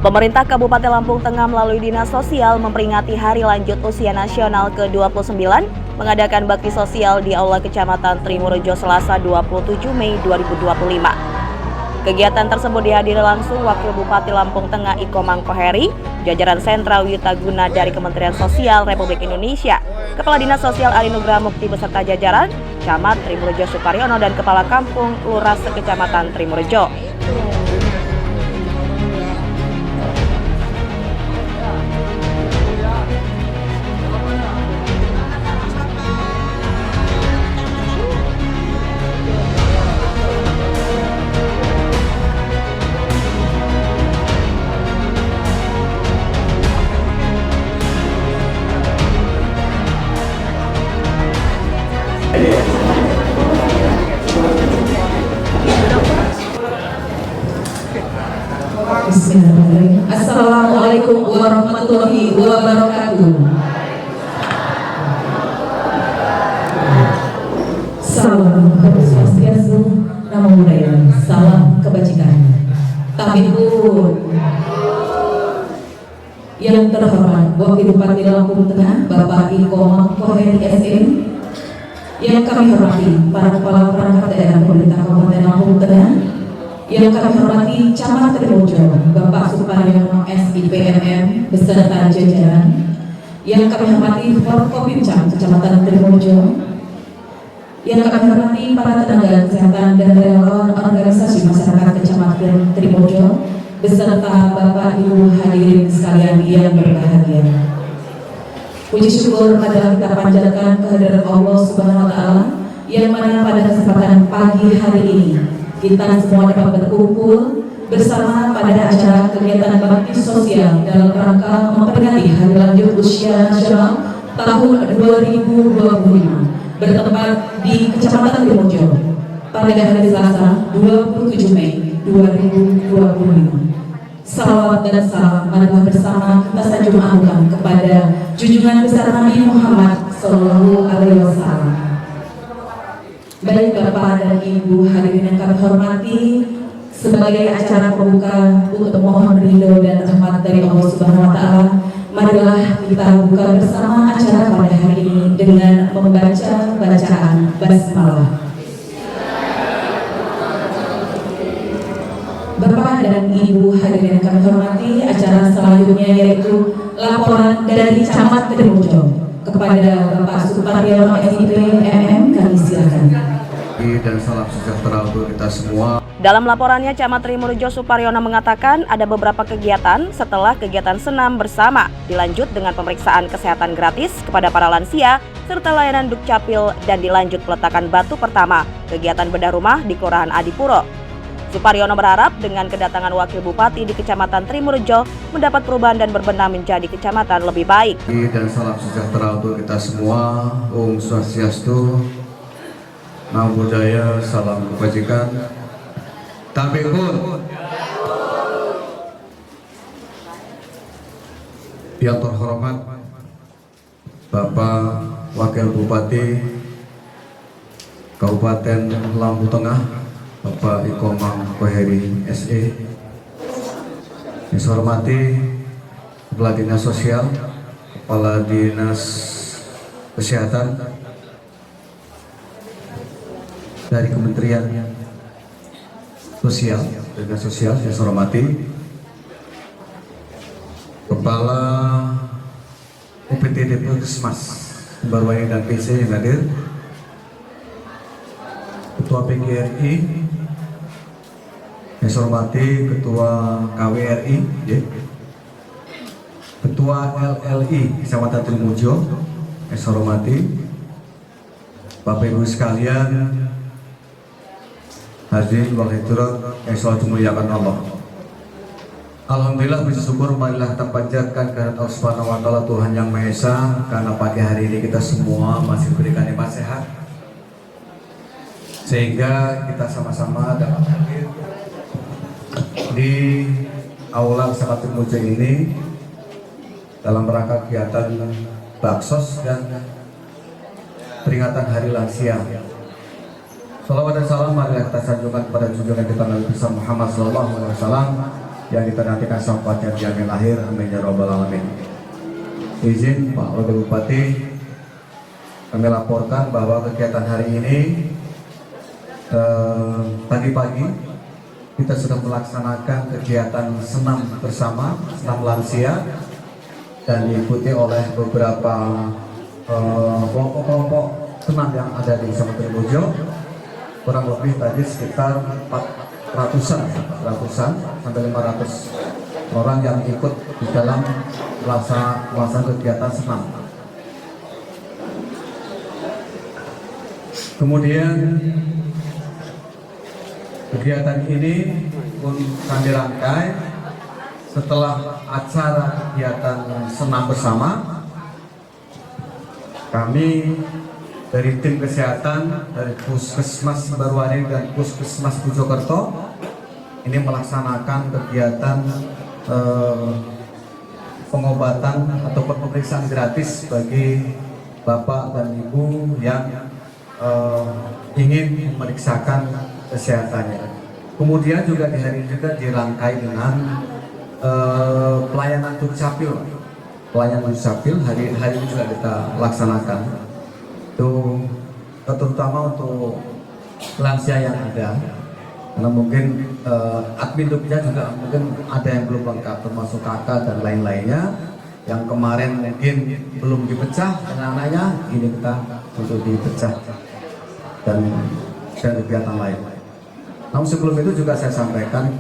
Pemerintah Kabupaten Lampung Tengah melalui Dinas Sosial memperingati Hari Lanjut Usia Nasional ke-29 mengadakan bakti sosial di Aula Kecamatan Trimurejo Selasa 27 Mei 2025. Kegiatan tersebut dihadiri langsung Wakil Bupati Lampung Tengah Iko Mangkoheri, jajaran sentral Witaguna dari Kementerian Sosial Republik Indonesia, Kepala Dinas Sosial Ari Nugraha Mukti beserta jajaran, Camat Trimurejo Suparyono dan Kepala Kampung Lurah Sekecamatan Trimurejo. Bismillahirrahmanirrahim. Assalamualaikum warahmatullahi wabarakatuh. Salam Swastiastu, Namo Buddhaya, salam kebajikan. Tabipun. Yang terhormat Wakil Bupati Lampung Tengah Bapak Iko Mangkoheri SM, yang kami hormati para kepala perangkat daerah pemerintah Kabupaten Lampung Tengah, yang kami hormati Camat Trimurejo Bapak Suparyono SIPMM beserta jajaran, yang kami hormati Forkopimcam Kecamatan Trimurejo, yang kami hormati para tenaga kesehatan dan relawan organisasi masyarakat Kecamatan Trimurejo beserta Bapak Ibu hadirin sekalian yang berbahagia. Puji syukur adalah kita panjatkan kehadiran Allah Subhanahu wa Ta'ala, yang mana pada kesempatan pagi hari ini kita semua dapat berkumpul bersama pada acara kegiatan bakti sosial dalam rangka memperingati Hari Lanjut Usia Nasional tahun 2025 bertempat di Kecamatan Trimurejo pada hari Selasa 27 Mei 2025. Salawat dan salam marilah bersama kita sanjungkan kepada junjungan besar Nabi Muhammad Sallallahu Alaihi Wasallam. Baik Bapak dan Ibu hadirin yang kami hormati, sebagai acara pembuka untuk mohon ridho dan rahmat dari Allah Subhanahu Wa Taala, marilah kita buka bersama acara pada hari ini dengan membaca bacaan basmalah. Bapak dan Ibu hadirin yang kami hormati, acara selanjutnya yaitu laporan dari Camat Trimurejo kepada Bapak Suparyono SIPMM, kami silakan. Dan salam sejahtera untuk kita semua. Dalam laporannya, Camat Trimurejo Suparyono mengatakan ada beberapa kegiatan setelah kegiatan senam bersama, dilanjut dengan pemeriksaan kesehatan gratis kepada para lansia, serta layanan Dukcapil, dan dilanjut peletakan batu pertama, kegiatan bedah rumah di Kelurahan Adipuro. Suparyono berharap dengan kedatangan Wakil Bupati di Kecamatan Trimurejo mendapat perubahan dan berbenah menjadi kecamatan lebih baik. Dan salam sejahtera untuk kita semua. Om Swastiastu, Namo Buddhaya, salam kebajikan. Tabipun. Yang terhormat Bapak Wakil Bupati Kabupaten Lampung Tengah Bapak Iko Mangkoheri SE, yang saya hormati Kepala Dinas Sosial, Kepala Dinas Kesehatan dari Kementerian Sosial, Dinas Sosial, yang saya hormati Kepala UPTD Puskesmas Barwani dan PC yang hadir, Ketua PGRI, yang saya hormati Ketua KWRI, Ketua LLI Kecamatan Trimurejo, yang saya hormati Bapak Ibu sekalian, hadirin wal-hadirat yang selalu dimuliakan Allah. Alhamdulillah, puji syukur marilah kita panjatkan kehadirat Allah Subhanahu wa Ta'ala, Tuhan yang Maha Esa, karena pagi hari ini kita semua masih diberikan nikmat sehat, sehingga kita sama-sama dapat hadir di Aula Kecamatan Trimurejo ini dalam rangka kegiatan baksos dan peringatan Hari Lansia. Salawat dan salam marilah kita sanjungkan kepada junjungan kita Nabi besar Muhammad Sallallahu Alaihi Wasallam, yang kita nantikan sampainya di amin lahir, amin ya robbal alamin. Izin Pak Wakil Bupati, kami laporkan bahwa kegiatan hari ini tadi pagi kita sudah melaksanakan kegiatan senam bersama, senam lansia, dan diikuti oleh beberapa kelompok-kelompok senam yang ada di Kecamatan Trimurejo. Kurang lebih tadi sekitar 400-an sampai 500 orang yang ikut di dalam melaksanakan kegiatan senam. Kemudian kegiatan ini pun kami rangkai setelah acara kegiatan senam bersama. Kami dari tim kesehatan dari Puskesmas Baruari dan Puskesmas Mojokerto ini melaksanakan kegiatan pengobatan atau pemeriksaan gratis bagi bapak dan ibu yang ingin memeriksakan kesehatannya. Kemudian juga di hari ini juga dirangkai dengan pelayanan dukcapil. Pelayanan dukcapil hari ini juga kita laksanakan. Itu terutama untuk lansia yang ada, karena mungkin admin duknya juga mungkin ada yang belum lengkap, termasuk kakak dan lain-lainnya yang kemarin mungkin belum dipecah anak-anaknya, ini kita untuk dipecah dan kegiatan lain. Namun sebelum itu juga saya sampaikan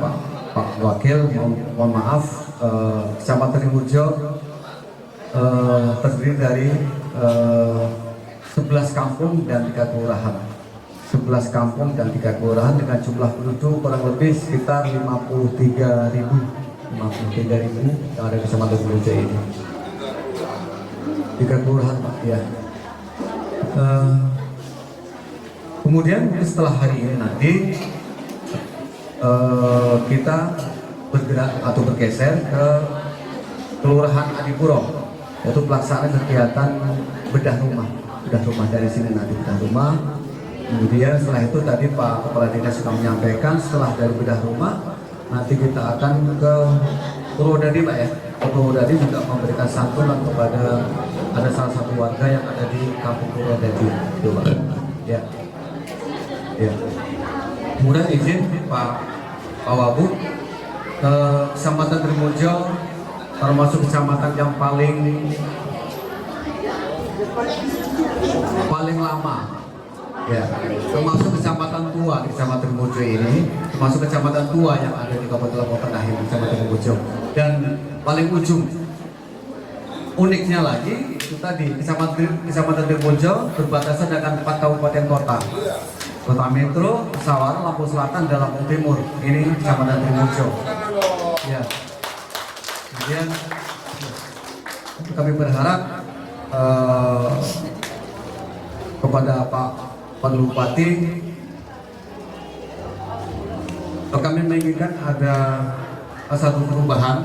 Pak Wakil, mohon maaf, Kecamatan Trimurejo terdiri dari 11 kampung dan 3 kelurahan. 11 kampung dan 3 kelurahan dengan jumlah penduduk kurang lebih sekitar 53.000 yang ada di Kecamatan Trimurejo ini. 3 kelurahan Pak, ya. Kemudian setelah hari ini nanti kita bergerak atau bergeser ke Kelurahan Adipuro, yaitu pelaksanaan kegiatan bedah rumah dari sini nanti bedah rumah. Kemudian setelah itu tadi Pak Kepala Dinas sudah menyampaikan setelah dari bedah rumah nanti kita akan ke Purwodadi Pak ya. Ke Purwodadi juga memberikan santunan kepada ada salah satu warga yang ada di Kampung Purwodadi, itu Pak. Ya. Ya. Kemudian izin Pak Wabuk, Kecamatan Trimurejo termasuk kecamatan yang paling lama, ya, termasuk kecamatan tua di Kecamatan Trimurejo ini, termasuk kecamatan tua yang ada di Kabupaten Lombok Tengah ini, Kecamatan Trimurejo, dan paling ujung. Uniknya lagi itu tadi Kecamatan Trimurejo berbatasan dengan 4 kabupaten kota. Kota Metro, Sawara, Lampung Selatan, dan Lampung Timur. Ini Kecamatan Trimurejo. Ya. Kemudian kami berharap kepada Pak Bupati, kami menginginkan ada satu perubahan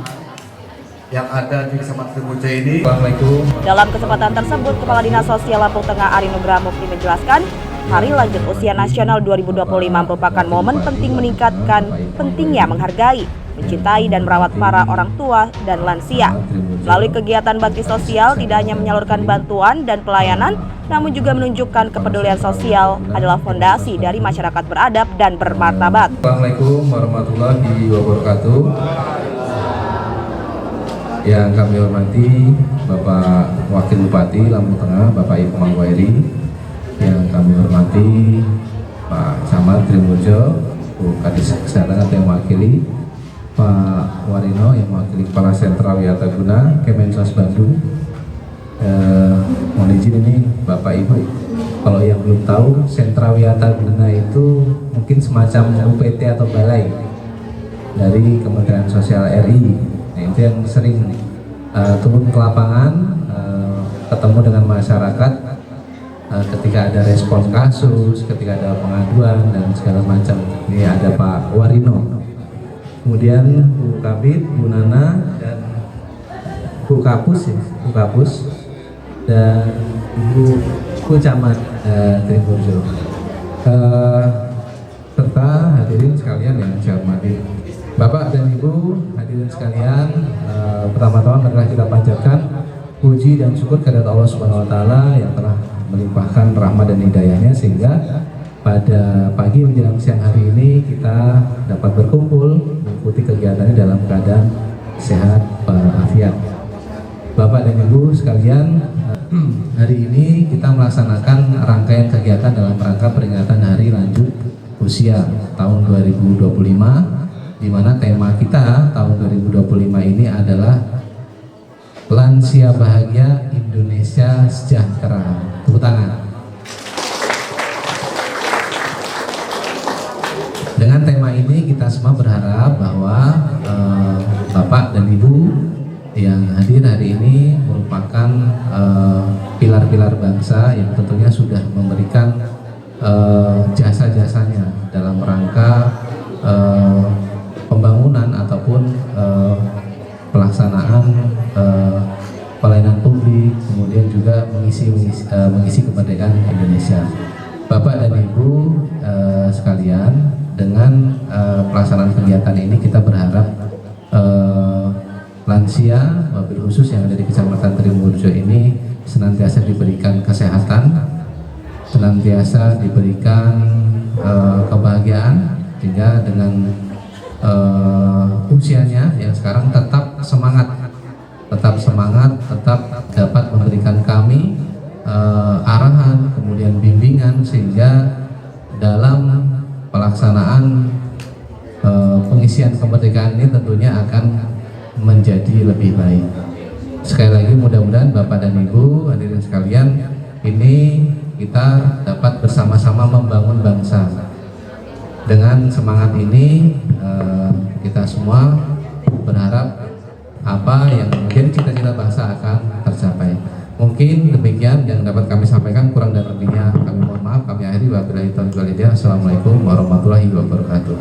yang ada di Kecamatan Trimurejo ini. Assalamualaikum. Dalam kesempatan tersebut, Kepala Dinas Sosial Lampung Tengah Ari Nugraha Mukti menjelaskan, Hari Lanjut Usia Nasional 2025 merupakan momen penting meningkatkan pentingnya menghargai, mencintai dan merawat para orang tua dan lansia. Melalui kegiatan bakti sosial tidak hanya menyalurkan bantuan dan pelayanan, namun juga menunjukkan kepedulian sosial adalah fondasi dari masyarakat beradab dan bermartabat. Assalamualaikum warahmatullahi wabarakatuh. Yang kami hormati Bapak Wakil Bupati Lampung Tengah, Bapak Ibu Mangwairi. Yang kami hormati Pak Camat Trimurejo, Bu Kadis Kesehatan atau yang mewakili, Pak Warino yang mewakili Kepala Sentra Wiataguna Kemensos Bandung. Mohon izin ini Bapak Ibu, kalau yang belum tahu, Sentra Wiataguna itu mungkin semacam UPT atau balai dari Kementerian Sosial RI. Nah, itu yang sering turun ke lapangan, ketemu dengan masyarakat ketika ada respon kasus, ketika ada pengaduan dan segala macam. Ini ada Pak Warino, kemudian Bu Kabit, Bu Nana, dan Bu Kapus, dan Bu Camat Trimurejo, serta hadirin sekalian yang saya hormati. Bapak dan Ibu hadirin sekalian, pertama-tama marilah kita panjatkan puji dan syukur kehadirat Allah Subhanahu wa taala yang telah melimpahkan rahmat dan hidayahnya sehingga pada pagi menjelang siang hari ini kita dapat berkumpul mengikuti kegiatannya dalam keadaan sehat walafiat. Bapak dan Ibu sekalian, hari ini kita melaksanakan rangkaian kegiatan dalam rangka peringatan Hari Lanjut Usia tahun 2025, di mana tema kita tahun 2025 ini adalah Lansia Bahagia Indonesia Sejahtera. Tepuk tangan. Dengan tema ini kita semua berharap bahwa Bapak dan Ibu yang hadir hari ini merupakan pilar-pilar bangsa yang tentunya sudah memberikan jasa-jasanya dalam rangka pembangunan ataupun pelaksanaan pelayanan publik, kemudian juga mengisi kemerdekaan Indonesia. Bapak dan Ibu sekalian, dengan pelaksanaan kegiatan ini kita berharap lansia, wabil khusus yang ada di Kecamatan Trimurjo ini senantiasa diberikan kesehatan, senantiasa diberikan kebahagiaan, sehingga dengan usianya yang sekarang tetap semangat, tetap dapat memberikan kami arahan, kemudian bimbingan, sehingga dalam pelaksanaan pengisian kemerdekaan ini tentunya akan menjadi lebih baik. Sekali lagi mudah-mudahan Bapak dan Ibu hadirin sekalian, ini kita dapat bersama-sama membangun bangsa. Dengan semangat ini kita semua berharap apa yang menjadi cita-cita bangsa akan tercapai. Mungkin demikian yang dapat kami sampaikan, kurang dan lebihnya kami mohon maaf. Kami akhiri, wabillahi taufiq wal hidayah. Assalamualaikum warahmatullahi wabarakatuh.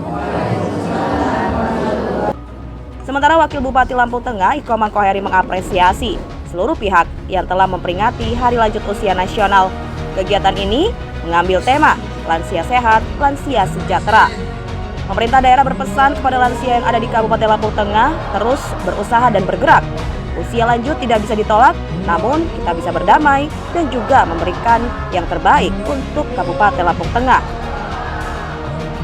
Sementara Wakil Bupati Lampung Tengah Iko Mangkoheri mengapresiasi seluruh pihak yang telah memperingati Hari Lanjut Usia Nasional. Kegiatan ini mengambil tema Lansia Sehat, Lansia Sejahtera. Pemerintah daerah berpesan kepada lansia yang ada di Kabupaten Lampung Tengah terus berusaha dan bergerak. Usia lanjut tidak bisa ditolak, namun kita bisa berdamai dan juga memberikan yang terbaik untuk Kabupaten Lampung Tengah.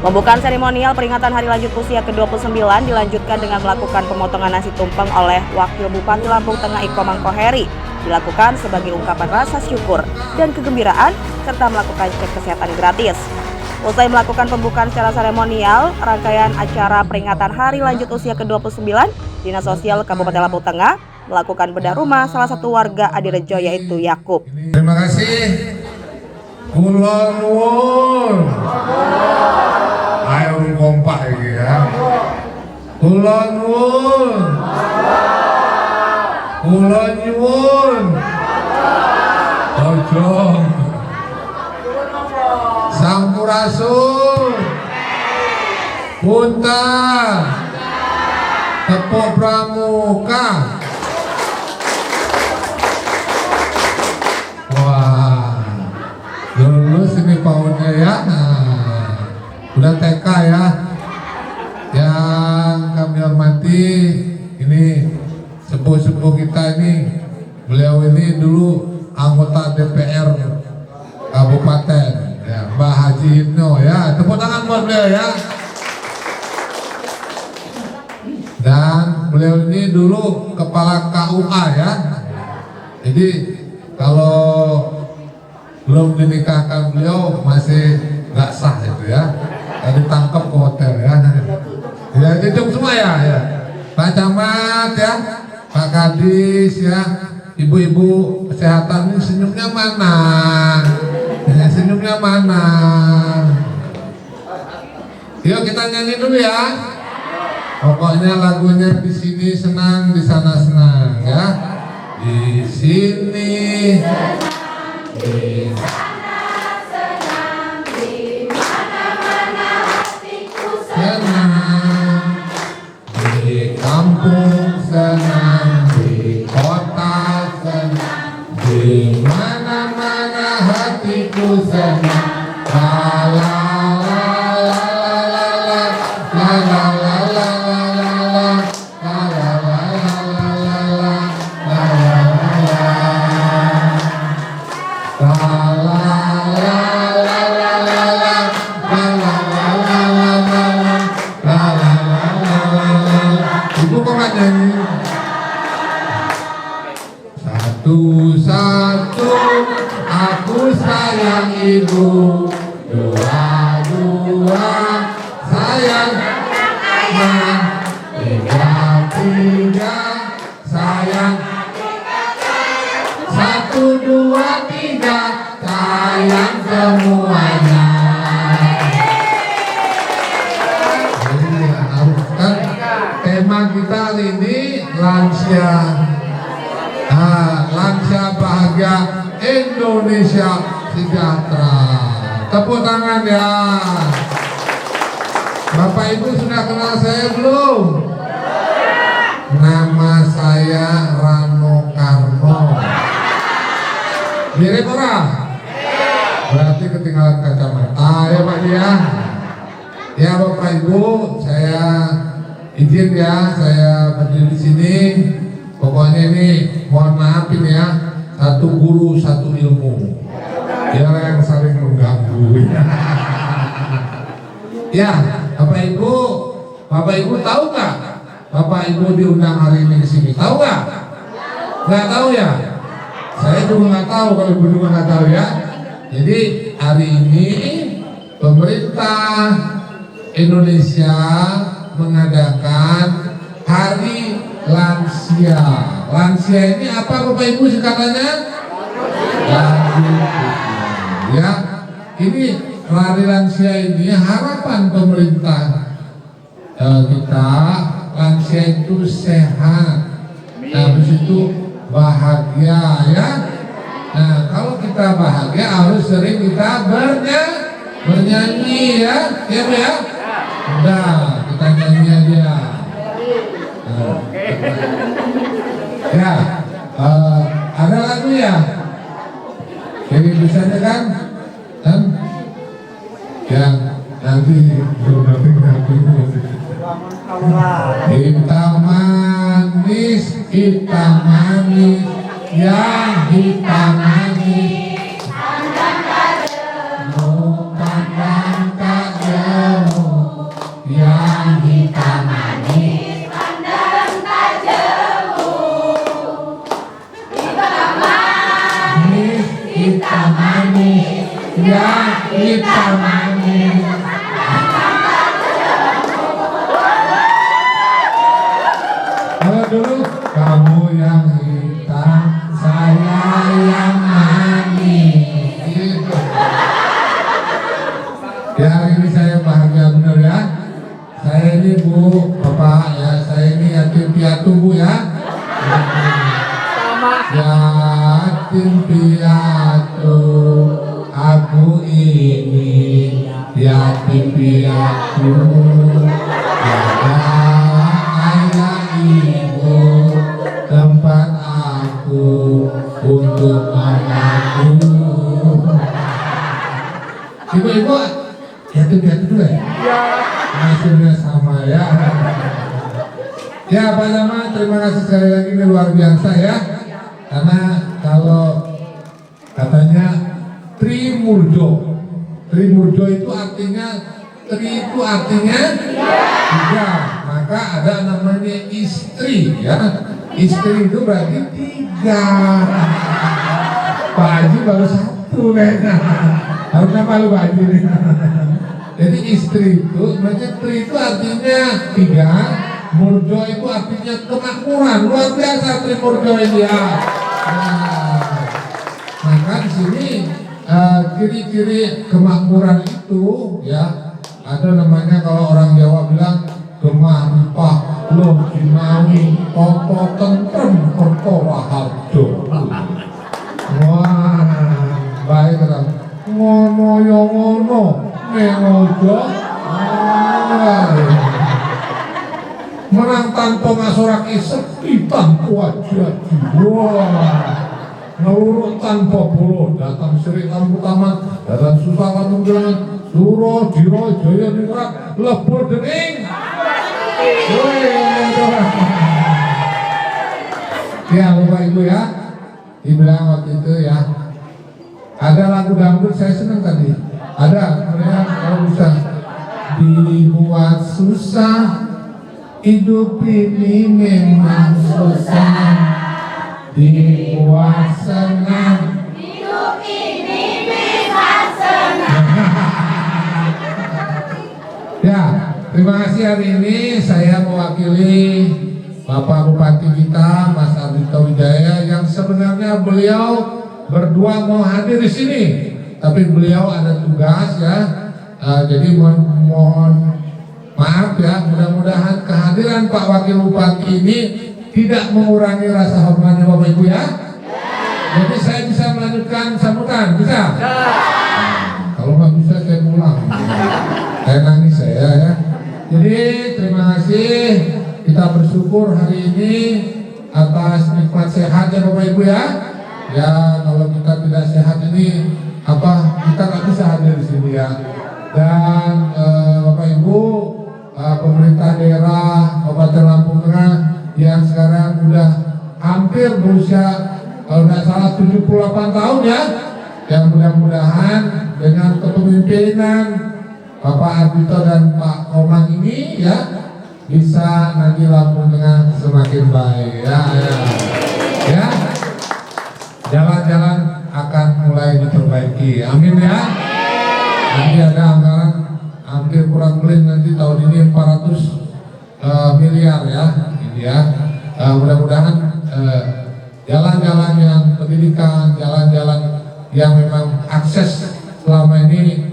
Pembukaan seremonial peringatan Hari Lanjut Usia ke-29 dilanjutkan dengan melakukan pemotongan nasi tumpeng oleh Wakil Bupati Lampung Tengah Iko Mangkoheri. Dilakukan sebagai ungkapan rasa syukur dan kegembiraan serta melakukan cek kesehatan gratis. Usai melakukan pembukaan secara seremonial, rangkaian acara peringatan Hari Lanjut Usia ke-29, Dinas Sosial Kabupaten Lampung Tengah melakukan bedah rumah salah satu warga Adirejo yaitu Yakub. Terima kasih. Kula nuwun. Ayo kompak iki ya. Kula nuwun. Kula nyuwun. Ojo. Sampurasun. Punten. Tepuk pramuka. Wah, lulus ini PAUD-nya ya. Nah, udah TK ya. Yang kami hormati, ini sepuh-sepuh kita ini, beliau ini dulu anggota DPR Kabupaten, ya, Mbak Haji Hipno ya. Tepuk tangan buat beliau ya. Dan beliau ini dulu kepala KUA ya. Jadi kalau belum dinikahkan beliau masih nggak sah itu ya, ditangkap ke hotel ya. Ya itu semua ya, ya. Pak Camat ya, Pak Kadis ya, ibu-ibu kesehatan ini senyumnya mana? Ya, senyumnya mana? Yuk kita nyanyi dulu ya. Pokoknya lagunya di sini senang, di sana senang ya. Di sini di sana senang, di mana-mana hatiku senang, di kampung senang, di kota senang, di mana-mana hatiku senang. La la la la la la la la la la la. Indonesia sejahtera. Tepuk tangan ya. Bapak Ibu sudah kenal saya belum? Nama saya Rano Karno. Mirip orang? Berarti ketinggalan kacamata ya Pak ya. Ya Bapak Ibu, saya izin ya, saya berdiri di sini. Pokoknya ini mohon maaf ini ya, satu guru satu ilmu. Ya yang saling mengganggu. Ya, Bapak Ibu tahu nggak? Bapak Ibu diundang hari ini ke sini, tahu nggak? Nggak tahu ya? Saya juga nggak tahu, kalau Ibu juga nggak tahu ya. Jadi hari ini pemerintah Indonesia mengadakan Hari Lansia. Lansia ini apa Bapak Ibu singkatannya? Ya, ini Hari Lansia ini harapan pemerintah kita, lansia itu sehat, habis itu bahagia ya. Nah kalau kita bahagia harus sering kita bernyanyi ya, ya Bu ya. Udah kita nyanyi aja. Ya, ada lagu ya. Jadi bisanya kan? Yang nanti hitam manis, yang hitam manis, pandang tak jauh, yang hitam manis, pandang tak jauh, hitam manis, yang hitam manis. Dulu kamu yang hitam, saya yang manis. Gitu. Ya hari ini saya bahagia benar ya. Saya ini Bu, Bapak ya, saya ini yatim piatu Bu ya. Yatim piatu, aku ini yatim piatu. Tempat aku untuk anakku. Ibu-ibu yatim-piatu juga ya? Hasilnya sama ya. Ya Pak Lama, terima kasih sekali lagi, ini luar biasa ya. Karena kalau katanya Trimurjo itu artinya tiga, maka ada namanya istri ya. Istri itu berarti tiga. Pak Haji baru satu kayaknya. Harusnya malu Pak Haji nih. Jadi istri itu, maksudnya tri itu artinya tiga, murjo itu artinya kemakmuran. Luar biasa Trimurjo ini ya. Nah, maka di sini ciri-ciri kemakmuran itu ya, ada namanya kalau orang Jawa bilang gemah ripah loh jinawi toto tentrem perkara harjo. Wah baik kan, ngono yo ngono mengojo menang tanpa ngasoraki sepi tanpa aja. Wah ngeluruk tanpa bolo, datang seri lampu taman, datang susah lampu jalan, suro jiro jaya dirak, lebur dening. Ya Bapak Ibu ya, dibilang waktu itu ya, ada lagu dangdut saya senang tadi, ada kemudian kalau bisa dibuat susah, hidup ini memang susah. Dibuat senang, hidup ini bisa senang. Ya, terima kasih hari ini saya mewakili Bapak Bupati kita, Mas Ardhito Wijaya, yang sebenarnya beliau berdua mau hadir di sini, tapi beliau ada tugas ya. Jadi mohon maaf ya, mudah-mudahan kehadiran Pak Wakil Bupati ini tidak mengurangi rasa hormatnya Bapak Ibu ya. Jadi saya bisa melanjutkan lanjutkan sambutan, bisa? Kalau nggak bisa saya pulang. Kayak nangis saya ya. Jadi terima kasih, kita bersyukur hari ini atas nikmat sehat ya Bapak Ibu ya. Ya kalau kita tidak sehat ini kita nggak bisa hadir di sini ya. Dan Bapak Ibu, pemerintah daerah Kabupaten Lampung Tengah yang sekarang udah hampir berusia kalau nggak salah 78 tahun ya, yang mudah-mudahan dengan kepemimpinan Bapak Ardhito dan Pak Komang ini ya bisa nanti Lampung Tengah semakin baik ya. Jalan-jalan akan mulai diperbaiki, amin ya. Nanti ada anggaran hampir kurang lebih nanti tahun ini 400 miliar ya, ini ya. Mudah-mudahan jalan-jalan yang pendidikan, jalan-jalan yang memang akses selama ini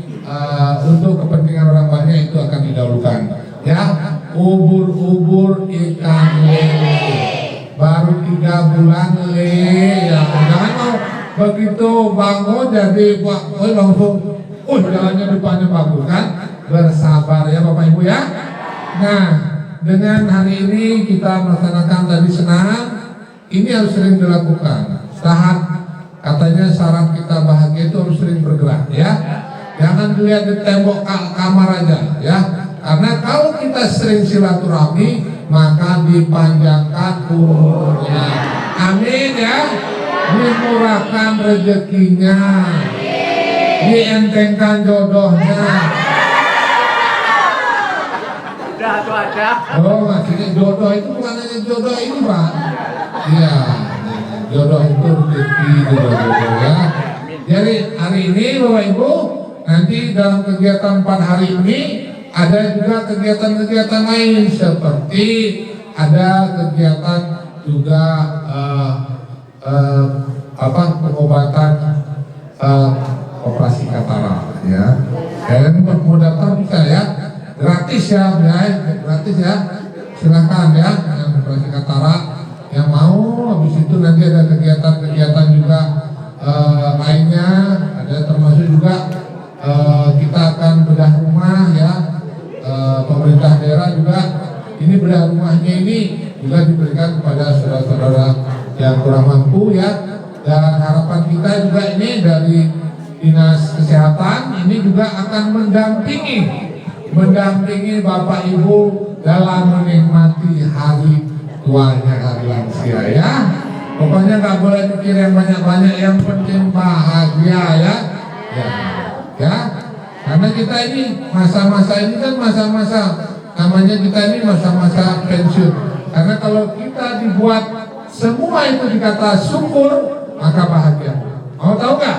untuk kepentingan orang banyak itu akan didahulukan ya. Ubur-ubur ikan lele baru 3 bulan ya, jangan mau begitu bangun jadi langsung jalannya depannya bagus kan. Bersabar ya Bapak Ibu ya. Nah, dengan hari ini kita melaksanakan tadi senam, ini harus sering dilakukan. Katanya syarat kita bahagia itu harus sering bergerak ya. Jangan dilihat di tembok kamar aja ya. Karena kalau kita sering silaturahmi maka dipanjangkan umurnya. Amin ya. Dimurahkan rezekinya. Dientengkan jodohnya. Oh, maksudnya jodoh itu bukan hanya jodoh ini Pak. Iya. Jodoh itu rezeki jodoh ya. Jadi hari ini Bapak Ibu, nanti dalam kegiatan 4 hari ini ada juga kegiatan-kegiatan lain seperti ada kegiatan juga pengobatan operasi katarak ya. Dan mau daftar bisa ya, gratis ya, gratis ya. Silahkan ya yang operasi katarak yang mau. Habis itu nanti ada kegiatan-kegiatan juga lainnya, ada termasuk juga kita akan bedah rumah ya. Pemerintah daerah juga ini bedah rumahnya ini juga diberikan kepada saudara-saudara yang kurang mampu ya. Dan harapan kita juga ini dari Dinas Kesehatan ini juga akan mendampingi Bapak Ibu dalam menikmati hari tuanya, hari lansia ya. Pokoknya nggak boleh mikir yang banyak-banyak, yang penting bahagia ya. Ya. Karena kita ini masa-masa ini kan masa-masa namanya kita ini masa-masa pensiun. Karena kalau kita dibuat semua itu dikata syukur, maka bahagia. Mau tahu nggak?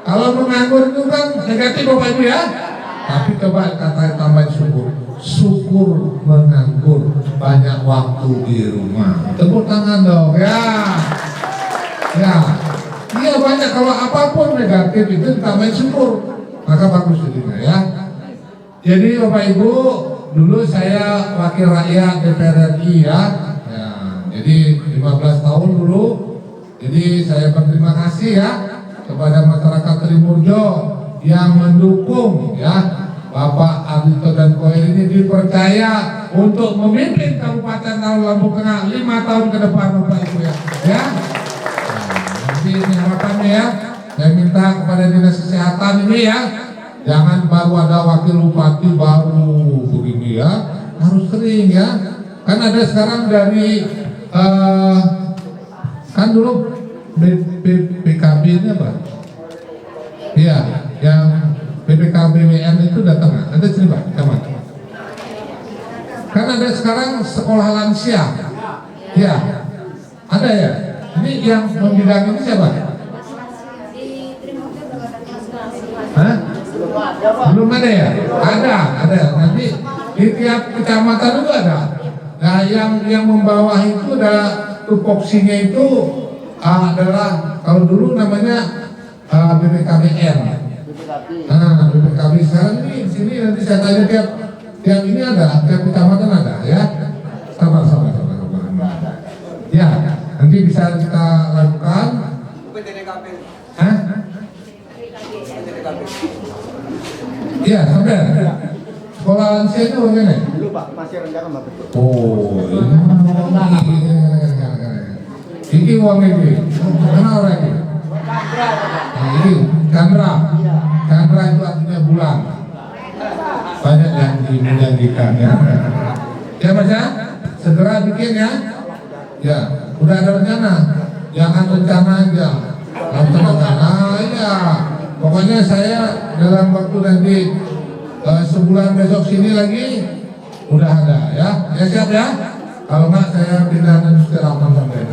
Kalau menganggur itu kan negatif Bapak Ibu ya. Tapi coba kata tambahin syukur. Syukur menganggur, banyak waktu di rumah. Tepuk tangan dong ya. Ya. Iya banyak, kalau apapun negatif itu ditambahin syukur, maka bagus jadinya ya. Jadi Bapak Ibu, dulu saya wakil rakyat DPR RI ya. Jadi 15 tahun dulu. Jadi saya berterima kasih ya kepada masyarakat Trimurjo yang mendukung ya Bapak Ardhito dan Koir ini dipercaya untuk memimpin Kabupaten Lampung Tengah 5 tahun ke depan Bapak Ibu ya. Nanti ini harapannya ya. Saya minta kepada Dinas Kesehatan ini ya, jangan baru ada wakil bupati baru begini ya, harus sering ya. Kan ada sekarang dari kan dulu PKB ini apa? Iya, yang PPKBWN itu datang nggak? Ada sini Pak, Camat. Kan ada sekarang sekolah lansia. Ya, ada ya. Ini yang membidang ini siapa? Hah? Belum ada ya? Ada. Nanti di tiap kecamatan itu ada. Nah, yang membawa itu ada tupoksinya itu adalah kalau dulu namanya BPKBN. Nah, BPKB sekarang ini di sini nanti saya tanya tiap ini ada, tiap kecamatan ada ya. Sabar. Ya, nanti bisa kita lakukan. Hah? Iya, sampai. Sekolah lansia itu bagaimana? Dulu Pak, masih rendah Mbak betul. Oh, ini uang ini. Kenal orang ini? Ini Chandra. Chandra itu artinya bulan. Banyak yang menjanjikan ya. Ya Mas ya, segera bikin ya. Ya, udah ada rencana. Jangan rencana aja. Langsung rencana. Ya, pokoknya saya dalam waktu nanti sebulan besok sini lagi udah ada ya. Ya siap ya. Kalau nggak saya pindah nanti ke Raman sampai.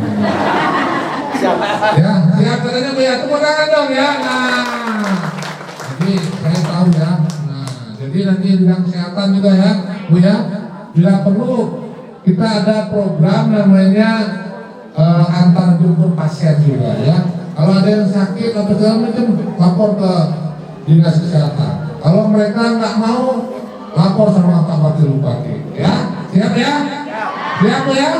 Ya, siap katanya Bu ya. Tepuk tangan dong ya. Nah, jadi saya tahu ya. Nah, jadi nanti bidang kesehatan juga ya, Bu ya. Bila perlu kita ada program namanya antar jemput pasien juga ya. Kalau ada yang sakit atau segala macam lapor ke dinas kesehatan. Kalau mereka nggak mau lapor sama Pak Wakil Bupati ya. Siap ya? Siap ya?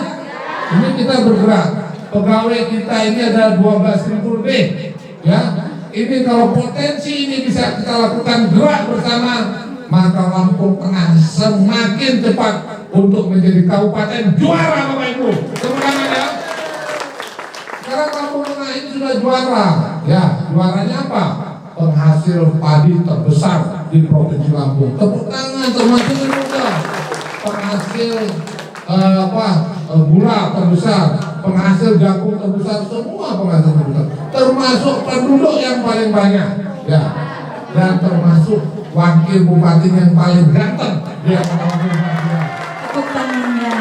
Ini kita bergerak. Pegawai kita ini ada 12.000 lebih ya. Ini kalau potensi ini bisa kita lakukan gerak bersama, maka Lampung Tengah semakin cepat untuk menjadi kabupaten juara Bapak Ibu. Tepuk tangan ya. Sekarang Lampung Tengah ini sudah juara. Ya, juaranya apa? Penghasil padi terbesar di Provinsi Lampung. Tepuk tangan termasuk juga. Penghasil gula terbesar, penghasil jagung terbesar, semua penghasil terbesar. Termasuk penduduk yang paling banyak. Ya. Dan termasuk wakil bupati yang paling ganteng. Dia wakil bupati. Tepuk tangannya.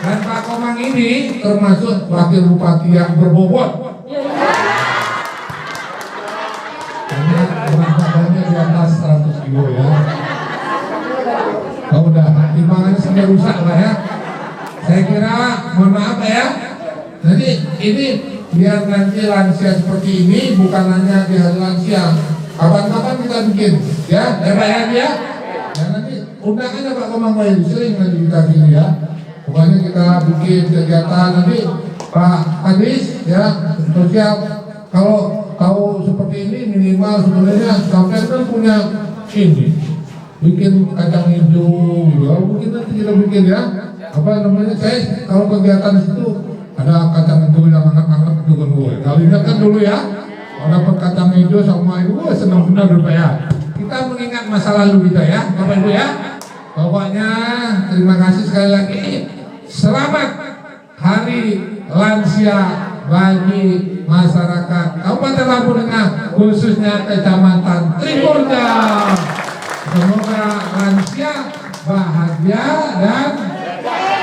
Dan Pak Komang ini termasuk wakil bupati yang berbobot. Karena berat badannya di atas 100 kilo ya. Oh udah, timbangannya sampai rusak lah ya. Saya kira, mohon maaf ya. Jadi ini biar nanti lansia seperti ini bukan hanya di hari lansia. Kapan-kapan kita bikin ya, Pak ya. Ya nanti undang aja Pak Komang Wahyu, sering nanti kita bikin ya. Pokoknya kita bikin kegiatan nanti Pak Hadis ya, sosial. Kalau tahu seperti ini minimal sebenarnya sampai kan punya ini bikin kacang hijau gitu. Mungkin nanti kita bikin ya. Apa namanya, saya kalau kegiatan itu ada kacang hijau yang hangat-hangat itu kan gue. Kalau ingat kan dulu ya, kalau dapat kacang hijau sama itu gue senang benar dulu ya. Kita mengingat masa lalu kita ya, Bapak Ibu ya. Pokoknya terima kasih sekali lagi. Selamat Hari Lansia bagi masyarakat Kabupaten Lampung Tengah, khususnya Kecamatan Tripurja. Semoga lansia bahagia dan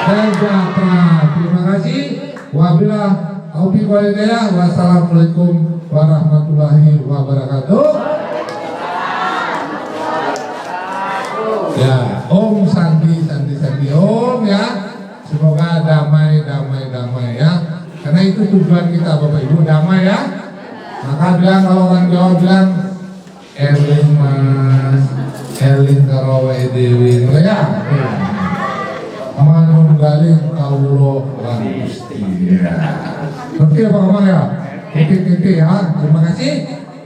sejahtera. Terima kasih. Wabillahi taufiq wal hidayah. Wassalamualaikum warahmatullahi wabarakatuh. Ya, Om Sandi Om ya. Semoga damai ya. Karena itu tujuan kita Bapak Ibu, damai ya. Maka bilang kalau orang Jawa bilang eling mas, eling karo dewi ya. Manung galing kawula lan Gusti. Oke Pak Komang ya. Oke ya. Terima kasih.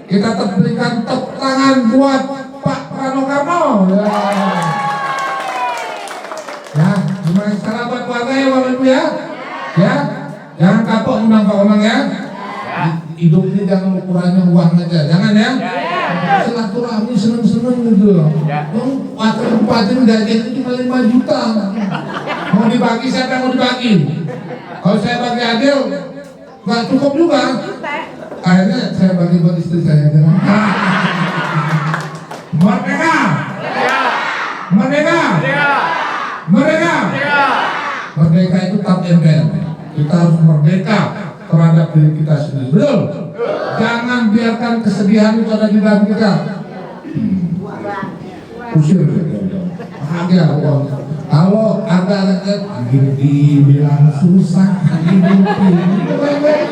Kita berikan tepuk tangan buat Pak Rano Karno ya. Ya, terima kasih. Salam buat keluarga ya Bapak Ibu ya. Ya, jangan kapok undang Pak Komang ya. Hidup ini jangan ukurannya uang aja, jangan ya. Silaturahmi seneng-seneng gitu. Wakil bupati gajinya cuma 5 juta. Mau dibagi siapa yang mau dibagi? Kalau saya bagi adil, nggak cukup juga. Akhirnya saya bagi buat istri saya. Merdeka! Merdeka! Merdeka! Merdeka itu tap embel. Kita harus merdeka terhadap diri kita sendiri. Betul? Jangan biarkan kesedihan itu ada di dalam kita. Usir bahagia uang. Kalau ada dibilang susah hidup ini,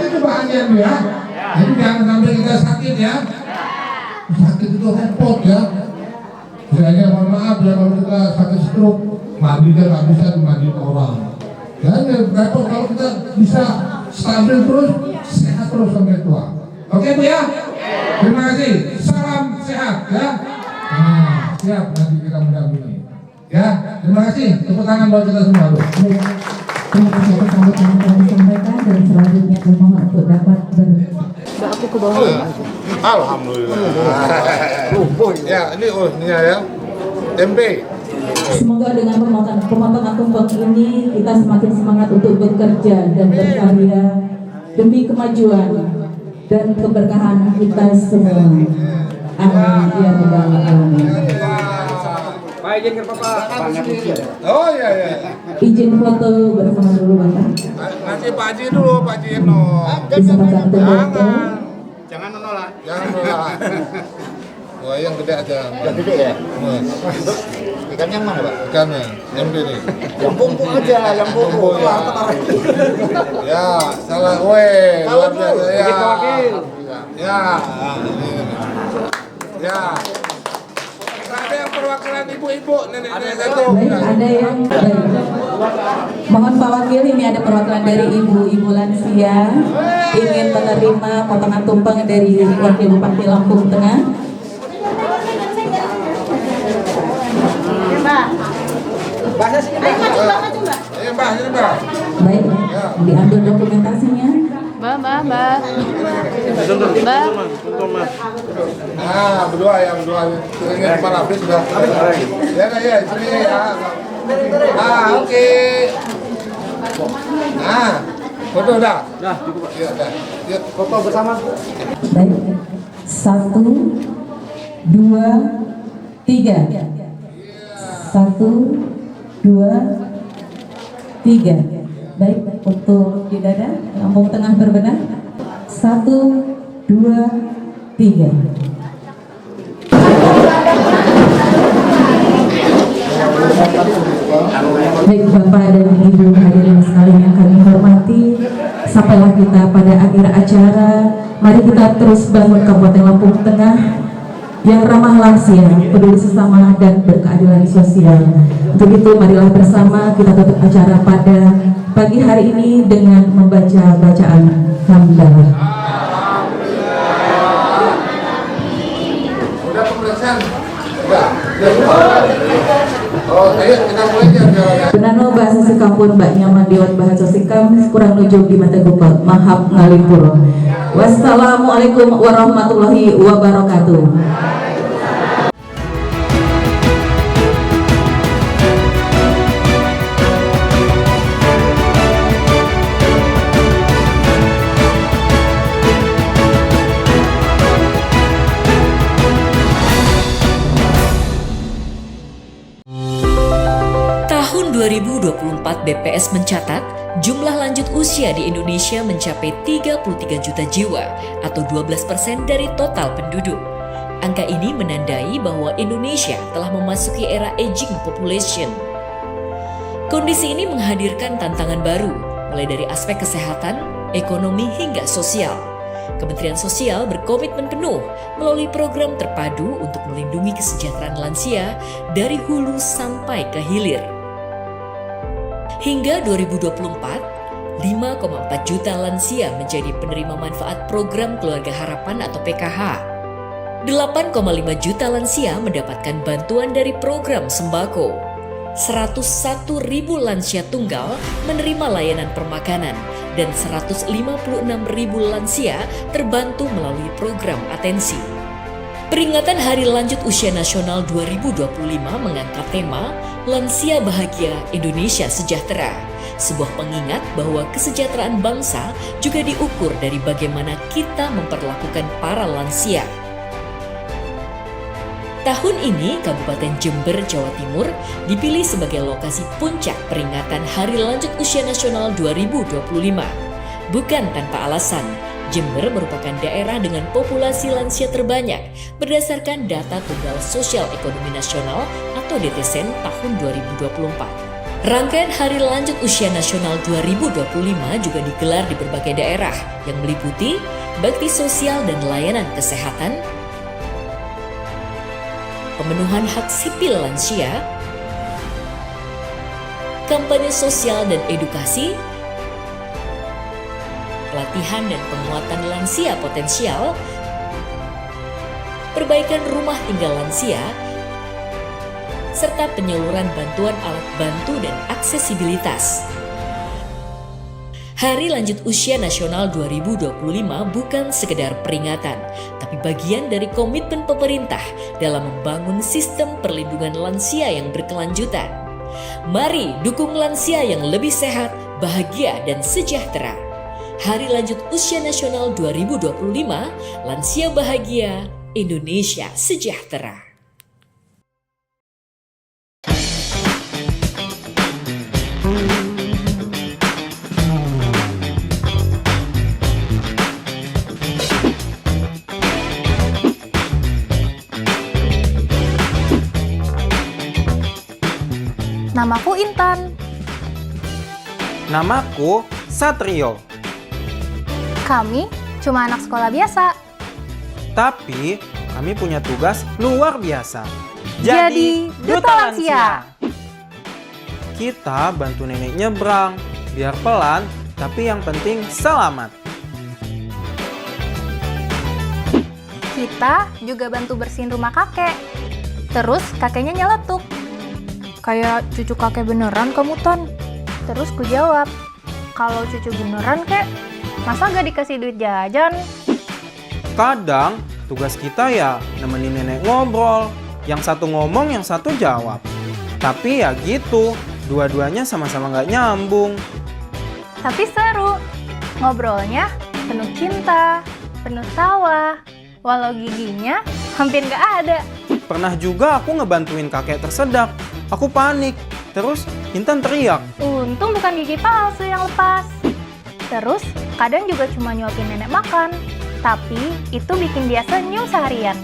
itu bahagia ya. Jadi jangan sampai kita sakit ya. Sakit itu repot ya. Misalnya mohon maaf ya kalau kita sakit stroke, mandi dia nggak bisa dimandiin orang. Ya repot. Kalau kita bisa stabil terus, sehat terus sampai tua. Oke Bu ya. Terima kasih. Salam sehat ya. Nah, siap nanti kita mendampingi. Ya, terima kasih. Tepuk tangan buat kita semua. Terima kasih atas sambutan yang telah disampaikan dan selanjutnya termohon untuk dapat Alhamdulillah. Ya, ini ulahnya ya. Tempe. Semoga dengan pemotongan tumpeng ini kita semakin semangat untuk bekerja dan berkarya demi kemajuan dan keberkahan kita semua. Amin ya rabbal alamin. Oh iya ya. Izin foto bersama dulu Bapak. Nanti Pak Haji dulu, Pak Haji Eno. Disempatkan untuk foto. Jangan menolak. Jangan menolak. Wah, yang gede aja. Yang gede ya? Ikan yang mana, Pak? Ikannya, yang gede. Yang bumbu aja, yang bumbu. Ya. Ya, salah. Weh, luar biasa ya. Ya, ini. Ya. Ada yang perwakilan ibu-ibu, nenek-nenek satu. Baik, ada yang baik. Mohon Pak Wakil, ini ada perwakilan dari ibu-ibu lansia ingin menerima potongan tumpeng dari Wakil Bupati Lampung Tengah. Ayo Mbak, ini Mbak. Baik, diambil dokumentasinya. Mbak. Nah, berdua ya, berdua. Ini depan habis sudah. Ya, sini ya. Oke. Nah, foto udah. Nah, cukup. Ya, udah. Ya, foto bersama. Baik, 1, 2, 3. 1, 2, 3. Baik, untuk di dada, Lampung Tengah berbenah. 1, 2, 3. Baik Bapak dan Ibu hadirin sekalian yang kami hormati, sampailah kita pada akhir acara. Mari kita terus bangun Kabupaten Lampung Tengah yang ramah lansia, peduli sesama dan berkeadilan sosial. Untuk itu marilah bersama kita tutup acara pada pagi hari ini dengan membaca bacaan hamdalah. Udah pemeriksaan? Udah. Oh, ayo kita mulai ya. Benano bahasa sekampun Mbak Nyaman Dewan Bahasa Sikam kurang nuju di mata gupal mahap ngalipuro. Wassalamualaikum warahmatullahi wabarakatuh. Tahun 2024 BPS mencatat jumlah lanjut usia di Indonesia mencapai 33 juta jiwa atau 12% dari total penduduk. Angka ini menandai bahwa Indonesia telah memasuki era aging population. Kondisi ini menghadirkan tantangan baru, mulai dari aspek kesehatan, ekonomi hingga sosial. Kementerian Sosial berkomitmen penuh melalui program terpadu untuk melindungi kesejahteraan lansia dari hulu sampai ke hilir. Hingga 2024, 5,4 juta lansia menjadi penerima manfaat program Keluarga Harapan atau PKH. 8,5 juta lansia mendapatkan bantuan dari program sembako. 101.000 lansia tunggal menerima layanan permakanan dan 156.000 lansia terbantu melalui program atensi. Peringatan Hari Lanjut Usia Nasional 2025 mengangkat tema Lansia Bahagia Indonesia Sejahtera, sebuah pengingat bahwa kesejahteraan bangsa juga diukur dari bagaimana kita memperlakukan para lansia. Tahun ini, Kabupaten Jember, Jawa Timur dipilih sebagai lokasi puncak peringatan Hari Lanjut Usia Nasional 2025. Bukan tanpa alasan, Jember merupakan daerah dengan populasi lansia terbanyak berdasarkan data Tunggal Sosial Ekonomi Nasional atau DTSEN tahun 2024. Rangkaian Hari Lanjut Usia Nasional 2025 juga digelar di berbagai daerah yang meliputi bakti sosial dan layanan kesehatan, pemenuhan hak sipil lansia, kampanye sosial dan edukasi, pelatihan dan penguatan lansia potensial, perbaikan rumah tinggal lansia, serta penyaluran bantuan alat bantu dan aksesibilitas. Hari Lanjut Usia Nasional 2025 bukan sekedar peringatan, tapi bagian dari komitmen pemerintah dalam membangun sistem perlindungan lansia yang berkelanjutan. Mari dukung lansia yang lebih sehat, bahagia, dan sejahtera. Hari Lanjut Usia Nasional 2025, lansia bahagia, Indonesia sejahtera. Namaku Intan. Namaku Satrio. Kami cuma anak sekolah biasa. Tapi kami punya tugas luar biasa. Jadi Duta Lansia. Kita bantu nenek nyebrang, biar pelan, tapi yang penting selamat. Kita juga bantu bersihin rumah kakek. Terus kakeknya nyeletuk. Kayak cucu kakek beneran kamu, Ton? Terus ku jawab, kalau cucu beneran kek, masa gak dikasih duit jajan? Kadang tugas kita ya nemenin nenek ngobrol. Yang satu ngomong, yang satu jawab. Tapi ya gitu, dua-duanya sama-sama gak nyambung. Tapi seru. Ngobrolnya penuh cinta, penuh tawa. Walau giginya hampir gak ada. Pernah juga aku ngebantuin kakek tersedak. Aku panik. Terus Intan teriak. Untung bukan gigi palsu yang lepas. Terus kadang juga cuma nyuapin nenek makan. Tapi itu bikin dia senyum seharian.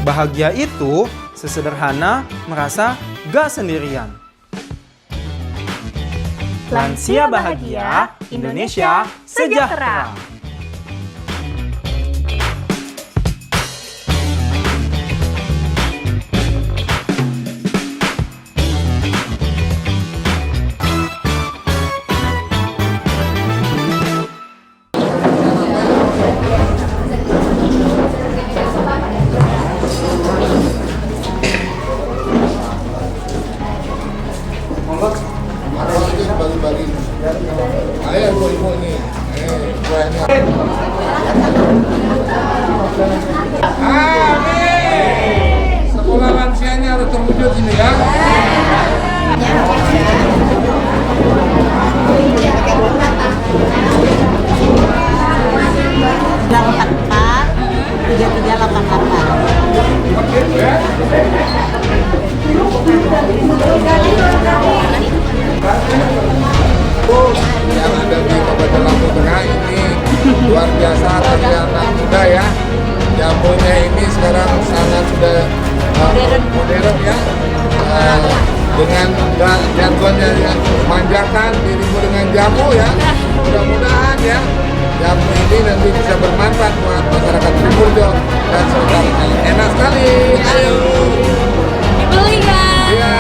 Bahagia itu sesederhana merasa gak sendirian. Lansia bahagia, Indonesia sejahtera. Bagi-bagi. Ayo ibu-ibu nih. Kuenya. Amin. Sekolah lansianya harus terwujud ini ya. Yang ada di Kabupaten Lampung Tengah ini luar biasa dari anak muda ya. Jamunya ini sekarang sangat sudah modern ya. Dengan jadwalnya yang memanjakan dirimu dengan jamu ya. Mudah-mudahan ya jamu ini nanti bisa bermanfaat buat masyarakat Trimorejo dan sekitarnya. Enak sekali. Ayo. Dibeli ya. Ya.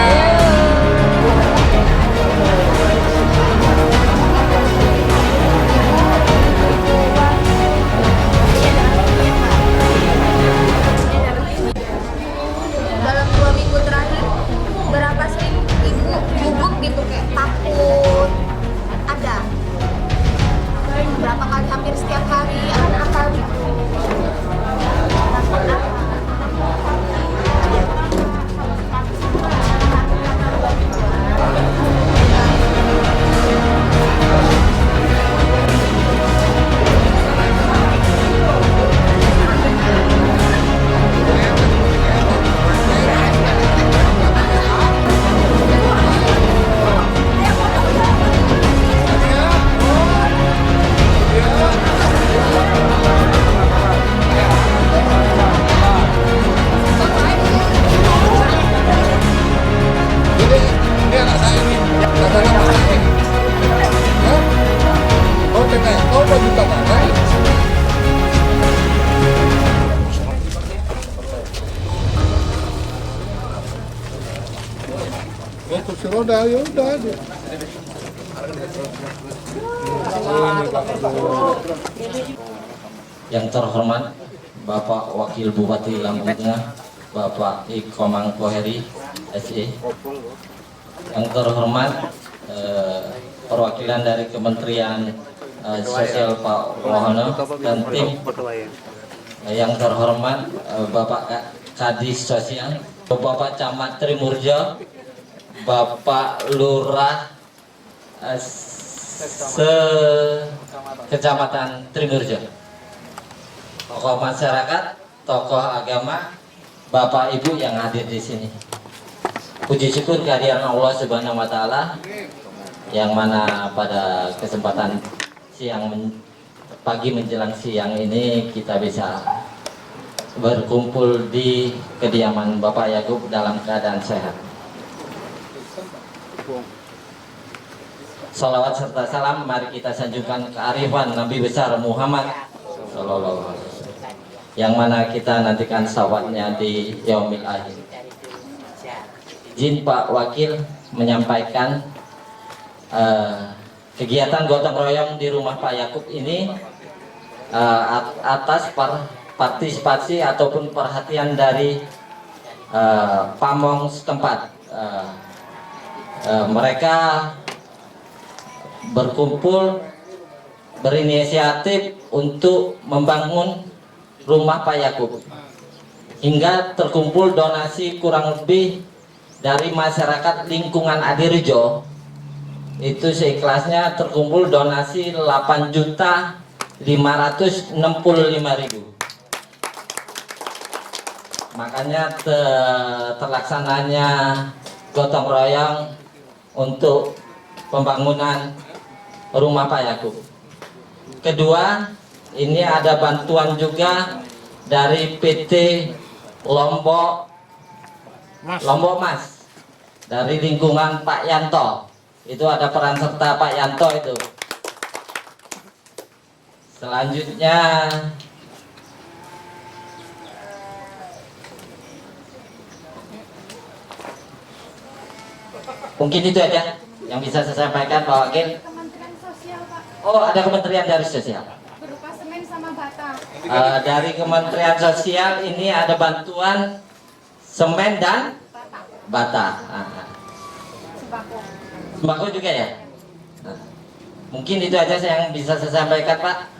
Dalam 2 minggu terakhir, berapa sering ibu gugup gitu kayak takut? Ada. Berapa kali, hampir setiap hari, apa gitu? Takut apa? Ini anak saya ini, katanya mas ini. Hah? Oh tengah, oh mau juta mana? Oh kursi roda, ya udah deh. Yang terhormat Bapak Wakil Bupati Lampung Tengah, Bapak Ikomang Koheri, SE. Yang terhormat perwakilan dari Kementerian Sosial Pak Mohono dan tim. Yang terhormat Bapak Kadis Sosial, Bapak Camat Trimurjo, Bapak Lurah Kecamatan Trimurjo, tokoh masyarakat, tokoh agama, Bapak Ibu yang hadir di sini. Puji syukur kehadiran Allah Subhanahu wa taala yang mana pada kesempatan pagi menjelang siang ini kita bisa berkumpul di kediaman Bapak Yakub dalam keadaan sehat. Salawat serta salam mari kita sanjungkan kearifan Nabi besar Muhammad Sallallahu Alaihi Wasallam, yang mana kita nantikan syafaatnya di yaumil akhir. Izin Pak Wakil menyampaikan kegiatan gotong royong di rumah Pak Yakub ini atas partisipasi ataupun perhatian dari pamong setempat. Mereka berkumpul berinisiatif untuk membangun rumah Pak Yakub, hingga terkumpul donasi kurang lebih dari masyarakat lingkungan Adirejo. Itu seikhlasnya terkumpul donasi 8.565.000. Makanya terlaksananya gotong royong untuk pembangunan rumah Pak Yakub. Kedua, ini ada bantuan juga dari PT Lombok Mas dari lingkungan Pak Yanto. Itu ada peran serta Pak Yanto itu. Selanjutnya mungkin itu aja yang bisa saya sampaikan Pak Wakil. Kementerian Sosial, Pak. Oh, ada kementerian dari sosial. Berupa semen sama bata. Dari Kementerian Sosial ini ada bantuan semen dan bata. Sembako juga ya. Mungkin itu aja yang bisa saya sampaikan Pak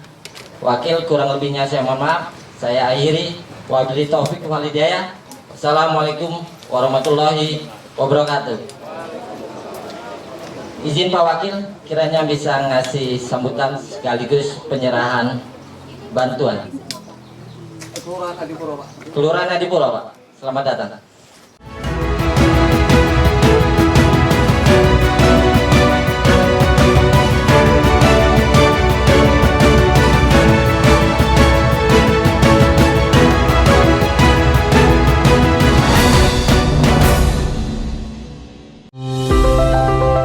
Wakil, kurang lebihnya saya mohon maaf. Saya akhiri. Wabillahi taufik wal hidayah. Assalamualaikum warahmatullahi wabarakatuh. Izin Pak Wakil, kiranya bisa ngasih sambutan sekaligus penyerahan bantuan. Kelurahan Adipuro Pak. Selamat datang.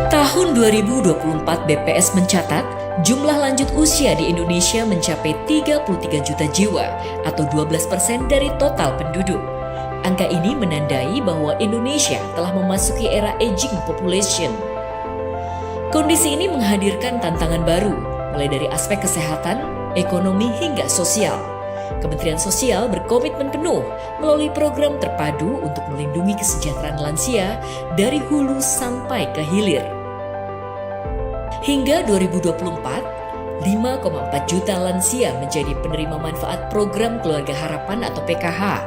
Tahun 2024 BPS mencatat jumlah lanjut usia di Indonesia mencapai 33 juta jiwa atau 12% dari total penduduk. Angka ini menandai bahwa Indonesia telah memasuki era aging population. Kondisi ini menghadirkan tantangan baru, mulai dari aspek kesehatan, ekonomi hingga sosial. Kementerian Sosial berkomitmen penuh melalui program terpadu untuk melindungi kesejahteraan lansia dari hulu sampai ke hilir. Hingga 2024, 5,4 juta lansia menjadi penerima manfaat program Keluarga Harapan atau PKH.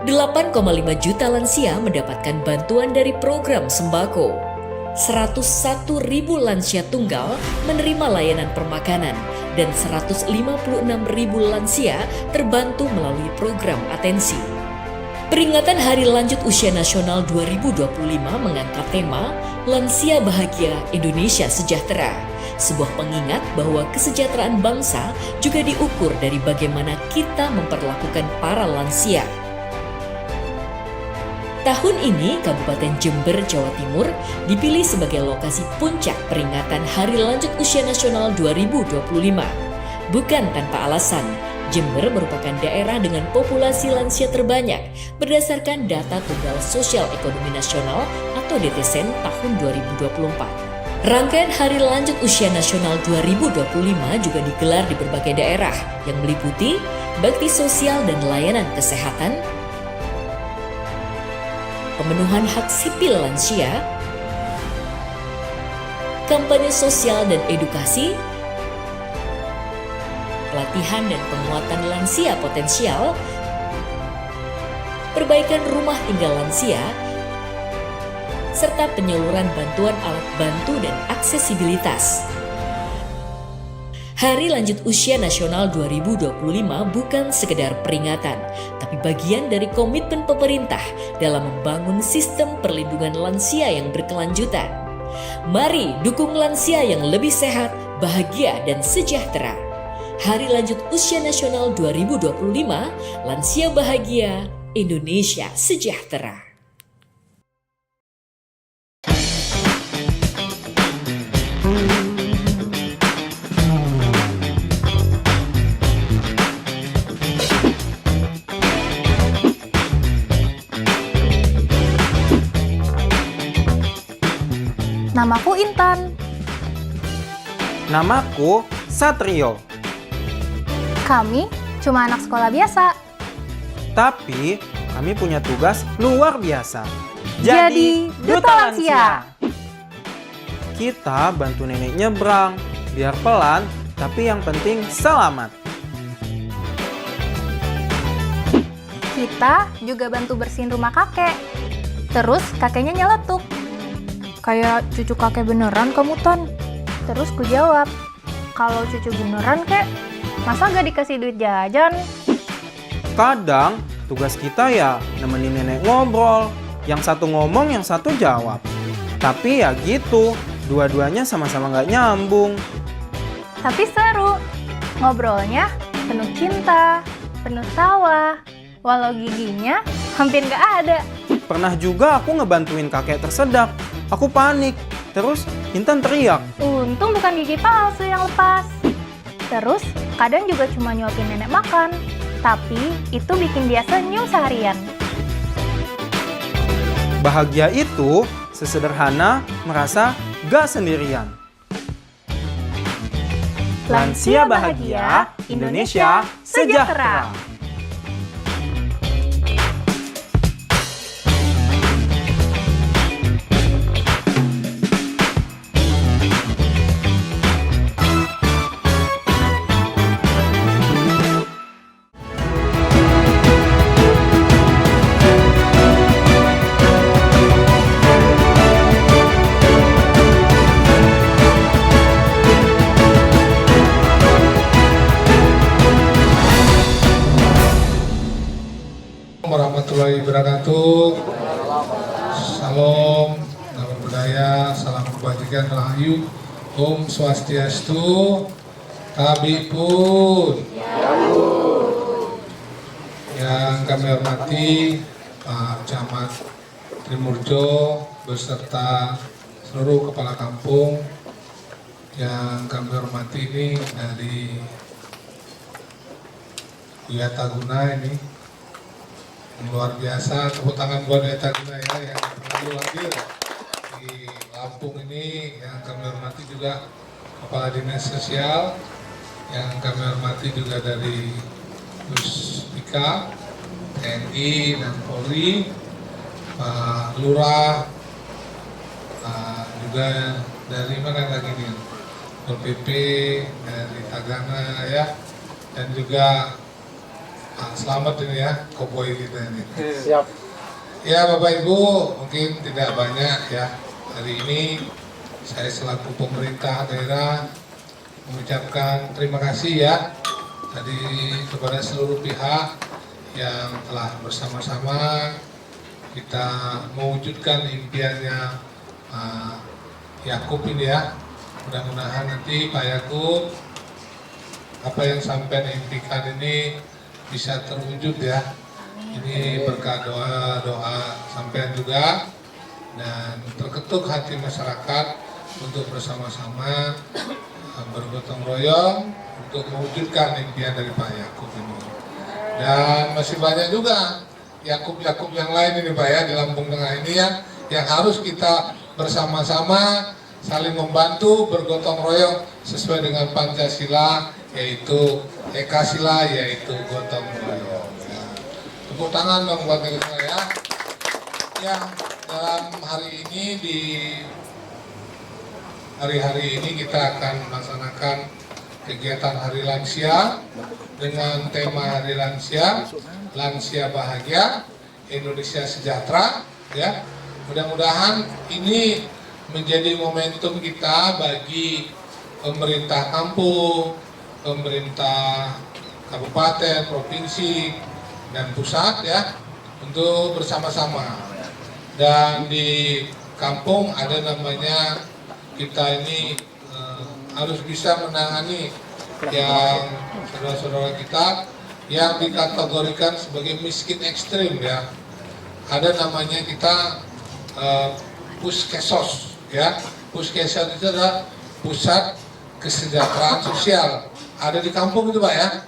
8,5 juta lansia mendapatkan bantuan dari program sembako. 101.000 lansia tunggal menerima layanan permakanan dan 156.000 lansia terbantu melalui program atensi. Peringatan Hari Lanjut Usia Nasional 2025 mengangkat tema Lansia Bahagia Indonesia Sejahtera, sebuah pengingat bahwa kesejahteraan bangsa juga diukur dari bagaimana kita memperlakukan para lansia. Tahun ini, Kabupaten Jember, Jawa Timur dipilih sebagai lokasi puncak peringatan Hari Lanjut Usia Nasional 2025. Bukan tanpa alasan, Jember merupakan daerah dengan populasi lansia terbanyak berdasarkan data Tunggal Sosial Ekonomi Nasional atau DTSEN tahun 2024. Rangkaian Hari Lanjut Usia Nasional 2025 juga digelar di berbagai daerah yang meliputi bakti sosial dan layanan kesehatan, pemenuhan hak sipil lansia, kampanye sosial dan edukasi, pelatihan dan penguatan lansia potensial, perbaikan rumah tinggal lansia, serta penyaluran bantuan alat bantu dan aksesibilitas. Hari Lanjut Usia Nasional 2025 bukan sekedar peringatan, tapi bagian dari komitmen pemerintah dalam membangun sistem perlindungan lansia yang berkelanjutan. Mari dukung lansia yang lebih sehat, bahagia, dan sejahtera. Hari Lanjut Usia Nasional 2025, lansia bahagia, Indonesia sejahtera. Namaku Intan. Namaku Satrio. Kami cuma anak sekolah biasa. Tapi kami punya tugas luar biasa. Jadi Duta Lansia. Kita bantu nenek nyebrang, biar pelan, tapi yang penting selamat. Kita juga bantu bersihin rumah kakek. Terus kakeknya nyeletuk. Kayak cucu kakek beneran kamu, Ton? Terus ku jawab, kalau cucu beneran kek, masa gak dikasih duit jajan? Kadang tugas kita ya nemenin nenek ngobrol. Yang satu ngomong, yang satu jawab. Tapi ya gitu, dua-duanya sama-sama gak nyambung. Tapi seru. Ngobrolnya penuh cinta, penuh tawa. Walau giginya hampir gak ada. Pernah juga aku ngebantuin kakek tersedak. Aku panik. Terus Intan teriak. Untung bukan gigi palsu yang lepas. Terus kadang juga cuma nyuapin nenek makan. Tapi itu bikin dia senyum seharian. Bahagia itu sesederhana merasa gak sendirian. Lansia bahagia, Indonesia sejahtera. Warahmatullahi wabarakatuh. Salam, nama budaya, salam kebajikan rahayu, Om Swastiastu, Kabipun. Yang kami hormati Pak Camat Trimurjo beserta seluruh kepala kampung. Yang kami hormati ini dari Wiataguna ini. Luar biasa, tepuk tangan buat Wiataguna ya yang selalu hadir di Lampung ini. Yang kami hormati juga Kepala Dinas Sosial, yang kami hormati juga dari Puspika, TNI dan Polri, Pak Lurah, juga dari mana lagi nih, Pol PP dari Tagana ya, dan juga selamat ini ya, koboi kita ini. Siap. Ya Bapak Ibu, mungkin tidak banyak ya. Hari ini saya selaku pemerintah daerah mengucapkan terima kasih ya tadi kepada seluruh pihak yang telah bersama-sama kita mewujudkan impiannya Yakub ini ya. Mudah-mudahan nanti Pak Yakub apa yang sampai impikan ini bisa terwujud ya. Ini berkat doa sampean juga dan terketuk hati masyarakat untuk bersama-sama bergotong royong untuk mewujudkan impian dari Pak Yakub ini. Dan masih banyak juga Yakub-Yakub yang lain ini Pak ya di Lampung Tengah ini ya, yang harus kita bersama-sama saling membantu bergotong royong sesuai dengan Pancasila yaitu Ekasila, yaitu gotong royong. Ya. Tepuk tangan dong buat negara saya. Yang dalam hari ini di hari-hari ini kita akan melaksanakan kegiatan Hari Lansia dengan tema Hari Lansia, Lansia Bahagia, Indonesia Sejahtera. Ya, mudah-mudahan ini menjadi momentum kita bagi pemerintah kampung, pemerintah kabupaten, provinsi, dan pusat ya untuk bersama-sama. Dan di kampung ada namanya kita ini harus bisa menangani yang saudara-saudara kita yang dikategorikan sebagai miskin ekstrim ya. Ada namanya kita Puskesos ya. Puskesos itu adalah pusat kesejahteraan sosial. Ada di kampung itu Pak ya.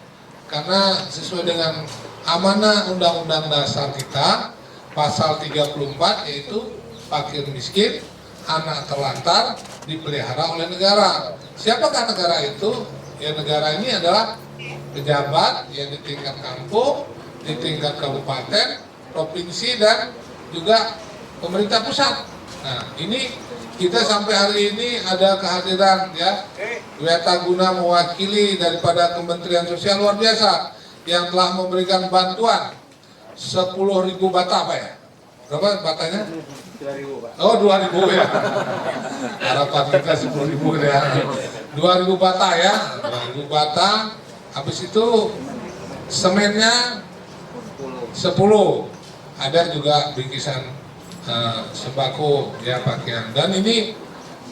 Karena sesuai dengan amanah Undang-Undang Dasar kita pasal 34 yaitu fakir miskin, anak terlantar dipelihara oleh negara. Siapakah negara itu? Ya negara ini adalah pejabat yang di tingkat kampung, di tingkat kabupaten, provinsi dan juga pemerintah pusat. Nah ini kita sampai hari ini ada kehadiran ya Wiataguna mewakili daripada Kementerian Sosial luar biasa yang telah memberikan bantuan 10.000 bata Pak ya. Berapa batanya? 2.000 Pak. Oh 2.000 ya. Harapan kita 10.000 ya. 2.000 bata ya. 2.000 bata. Habis itu semennya 10. Ada juga bingkisan sembako ya pakaian. Dan ini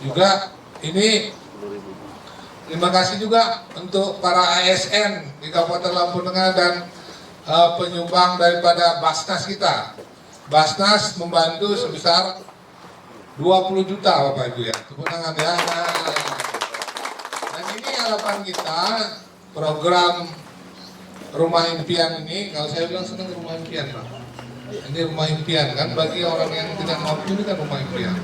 juga terima kasih juga untuk para ASN di Kabupaten Lampung Tengah dan penyumbang daripada Basnas kita. Basnas membantu sebesar 20 juta Bapak Ibu ya. Tepuk tangan ya. Dan ini harapan kita program Rumah Impian ini, kalau saya bilang senang Rumah Impian Pak. Ini Rumah Impian kan bagi orang yang tidak mampu ini kan Rumah Impian.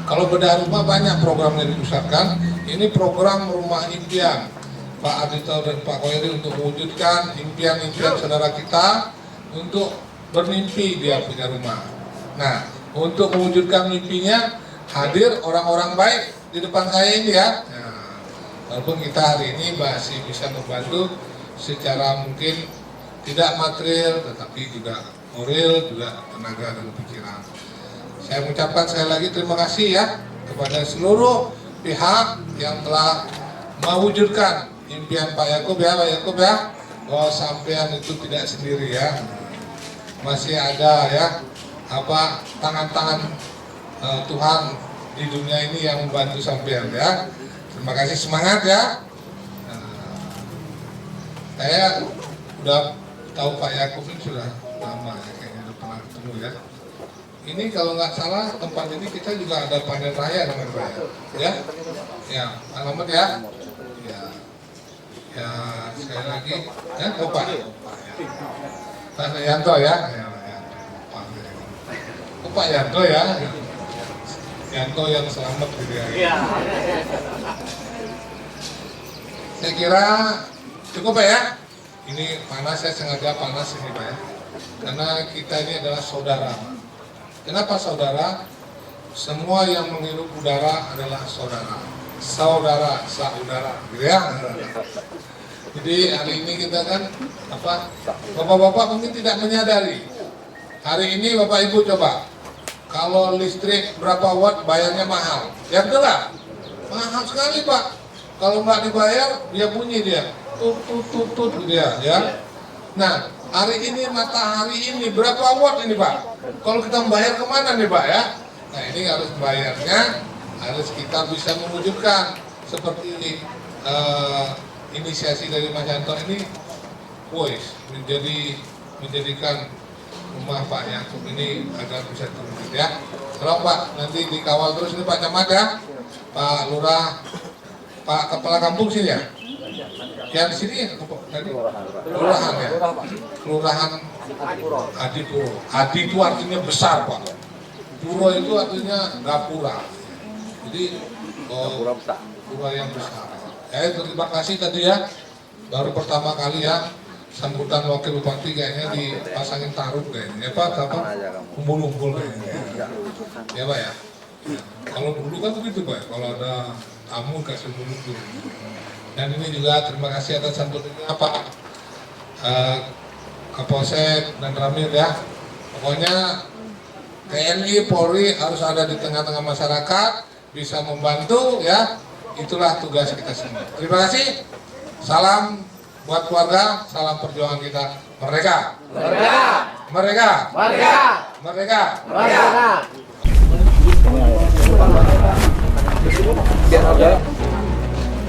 Kalau bedah rumah banyak program yang dipusatkan. Ini program Rumah Impian Pak Ardhito dan Pak Koiri untuk mewujudkan impian-impian saudara kita untuk bermimpi dia punya rumah. Nah, untuk mewujudkan mimpinya hadir orang-orang baik di depan saya ini ya. Nah, walaupun kita hari ini masih bisa membantu secara mungkin tidak material, tetapi juga moral, juga tenaga dan pikiran. Saya mengucapkan sekali lagi terima kasih ya kepada seluruh pihak yang telah mewujudkan impian Pak Yakub ya, bahwa sampean itu tidak sendiri ya. Masih ada ya tangan-tangan Tuhan di dunia ini yang membantu sampean ya. Terima kasih, semangat ya. Saya udah tahu Pak Yakub ini sudah lama ya, kayaknya udah pernah ketemu ya. Ini kalau nggak salah tempat ini kita juga ada panen raya dengan Pak ya. Ya, alamat ya. Ya, sekali lagi ya Pak. Pak Yanto ya. Pak Yanto ya. Yanto yang selamat gitu ya. Saya kira cukup Pak ya. Ini panas, saya sengaja panas ini Pak ya. Karena kita ini adalah saudara. Kenapa saudara? Semua yang menghirup udara adalah saudara. Saudara, gitu ya. Jadi hari ini kita kan bapak-bapak mungkin tidak menyadari. Hari ini Bapak Ibu coba, kalau listrik berapa watt bayarnya mahal. Ya betul lah, mahal sekali Pak. Kalau nggak dibayar dia bunyi dia, tut dia ya. Nah hari ini matahari ini berapa watt ini Pak? Kalau kita membayar kemana nih Pak ya? Nah ini harus bayarnya, harus kita bisa mewujudkan seperti inisiasi dari Mas Yanto ini, menjadikan rumah Pak Yakub ini agar bisa terwujud ya. Tolong Pak, nanti dikawal terus ini Pak Camat ya, Pak Lurah, Pak Kepala Kampung sini ya. Yang sini tadi kelurahan ya, kelurahan Adipuro. Adi itu artinya besar Pak. Puro itu artinya gapura. Jadi pura yang besar. Ya, terima kasih tadi ya baru pertama kali ya sambutan wakil bupati kayaknya dipasangin taruh kayaknya, Pak, apa kumpul-kumpul kayaknya. Ya Pak ya. Kalau dulu kan begitu Pak, kalau ada tamu kasih kumpul. Dan ini juga terima kasih atas sambutannya Pak Kapolsek dan Ramil ya. Pokoknya TNI Polri harus ada di tengah-tengah masyarakat, bisa membantu ya. Itulah tugas kita semua. Terima kasih. Salam buat keluarga, salam perjuangan kita. Merdeka! Merdeka! Merdeka! Merdeka! Merdeka! Merdeka!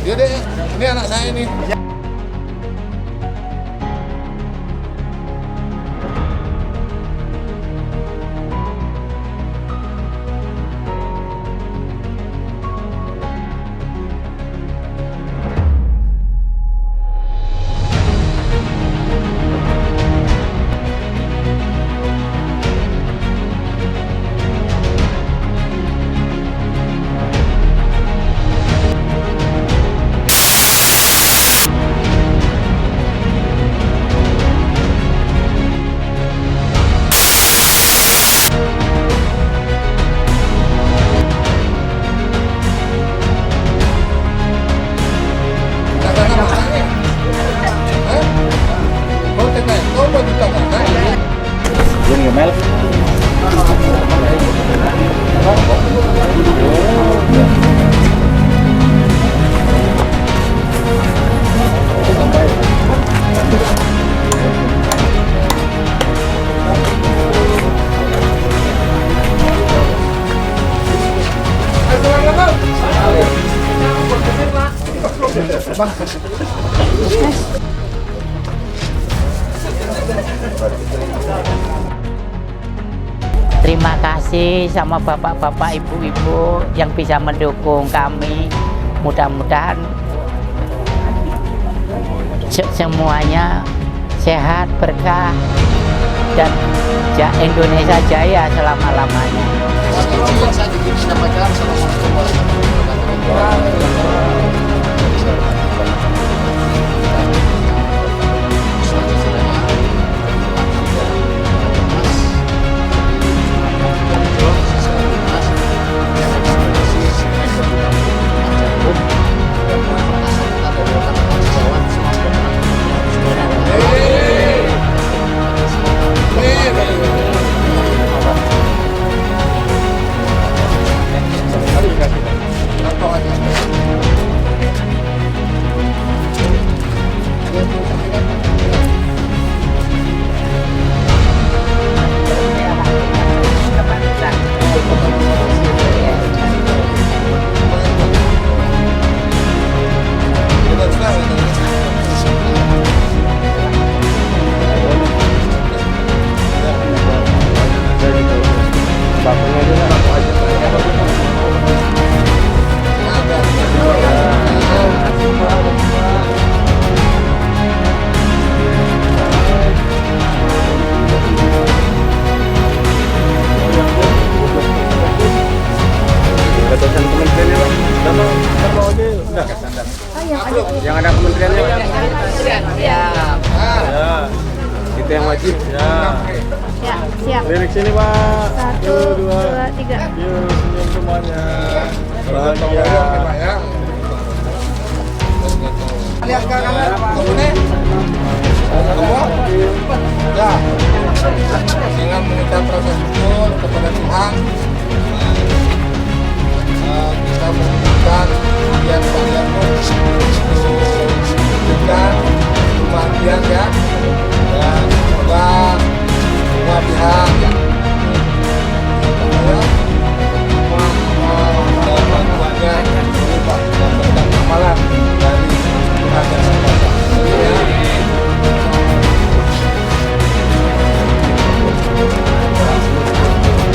Dia deh, ini anak saya ini. Terima kasih sama bapak-bapak, ibu-ibu yang bisa mendukung kami. Mudah-mudahan semuanya sehat, berkah, dan Indonesia jaya selama-lamanya. Yang ada kementeriannya. Ya. Itu yang wajib. Ya. Ya, siap. Lirik sini Pak. 1, 2, 3. Yuk senyum semuanya. Bahagia. Lihat ke kamera. Kemudian. Ya. Dengan mengucap rasa syukur kepada Tuhan, kita mengucapkan kalian untuk kematian ya, dan semoga semua pihak bantuannya berupa dan berkat amalan dari Tuhan yang Maha Kuasa.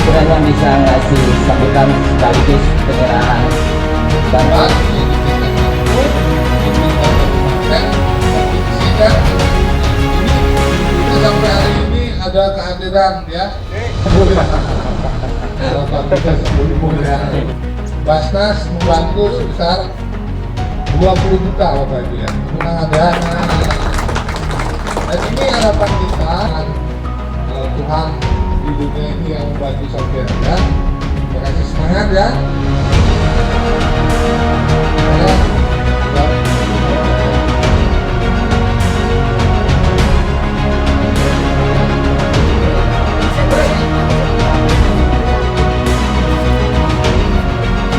Kiranya bisa ngasih sambutan sekaligus penyerahan bantuan. Sampai hari ini ada kehadiran ya. Basnas membantu sebesar 20 juta Bapak Ibu ya. Kemenangan ya. Dan ini harapan kita, Tuhan di dunia ini yang membantu saudara ya. Terima kasih, semangat ya.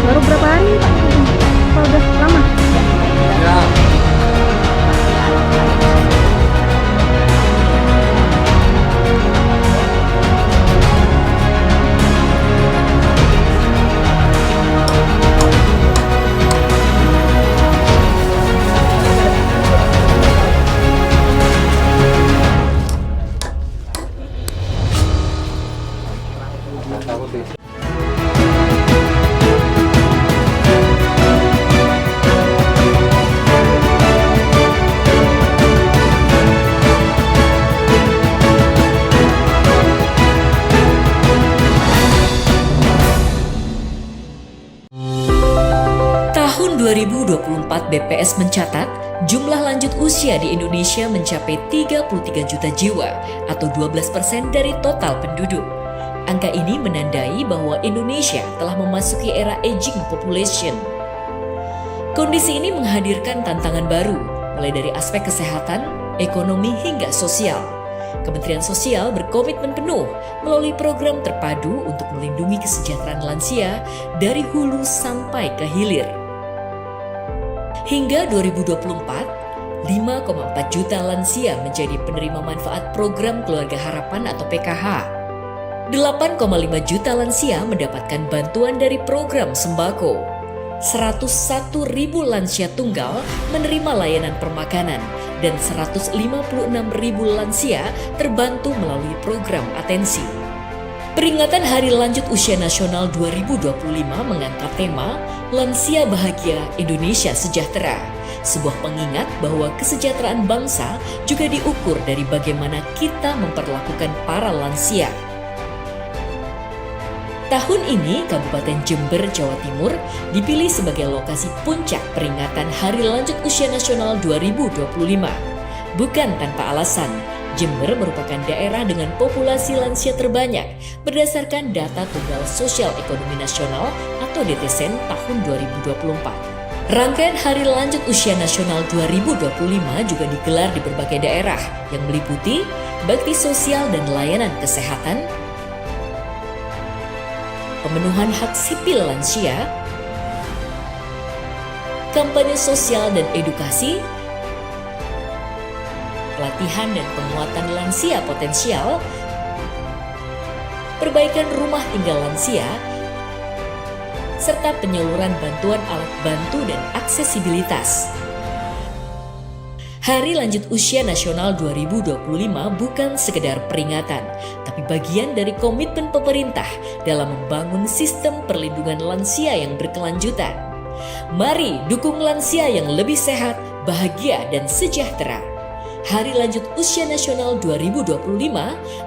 Baru berapa hari Pak? Apa udah lama? Ya. Tahun 2024 BPS mencatat jumlah lanjut usia di Indonesia mencapai 33 juta jiwa atau 12% dari total penduduk. Angka ini menandai bahwa Indonesia telah memasuki era aging population. Kondisi ini menghadirkan tantangan baru, mulai dari aspek kesehatan, ekonomi hingga sosial. Kementerian Sosial berkomitmen penuh melalui program terpadu untuk melindungi kesejahteraan lansia dari hulu sampai ke hilir. Hingga 2024, 5,4 juta lansia menjadi penerima manfaat program Keluarga Harapan atau PKH. 8,5 juta lansia mendapatkan bantuan dari program sembako. 101.000 lansia tunggal menerima layanan permakanan dan 156.000 lansia terbantu melalui program atensi. Peringatan Hari Lanjut Usia Nasional 2025 mengangkat tema Lansia Bahagia Indonesia Sejahtera, sebuah pengingat bahwa kesejahteraan bangsa juga diukur dari bagaimana kita memperlakukan para lansia. Tahun ini, Kabupaten Jember, Jawa Timur dipilih sebagai lokasi puncak peringatan Hari Lanjut Usia Nasional 2025. Bukan tanpa alasan, Jember merupakan daerah dengan populasi lansia terbanyak berdasarkan data Tunggal Sosial Ekonomi Nasional atau DTSEN tahun 2024. Rangkaian Hari Lanjut Usia Nasional 2025 juga digelar di berbagai daerah yang meliputi bakti sosial dan layanan kesehatan, pemenuhan hak sipil lansia, kampanye sosial dan edukasi, pelatihan dan penguatan lansia potensial, perbaikan rumah tinggal lansia, serta penyaluran bantuan alat bantu dan aksesibilitas. Hari Lanjut Usia Nasional 2025 bukan sekedar peringatan, tapi bagian dari komitmen pemerintah dalam membangun sistem perlindungan lansia yang berkelanjutan. Mari dukung lansia yang lebih sehat, bahagia, dan sejahtera. Hari Lanjut Usia Nasional 2025,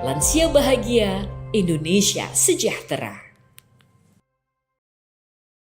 Lansia Bahagia, Indonesia Sejahtera.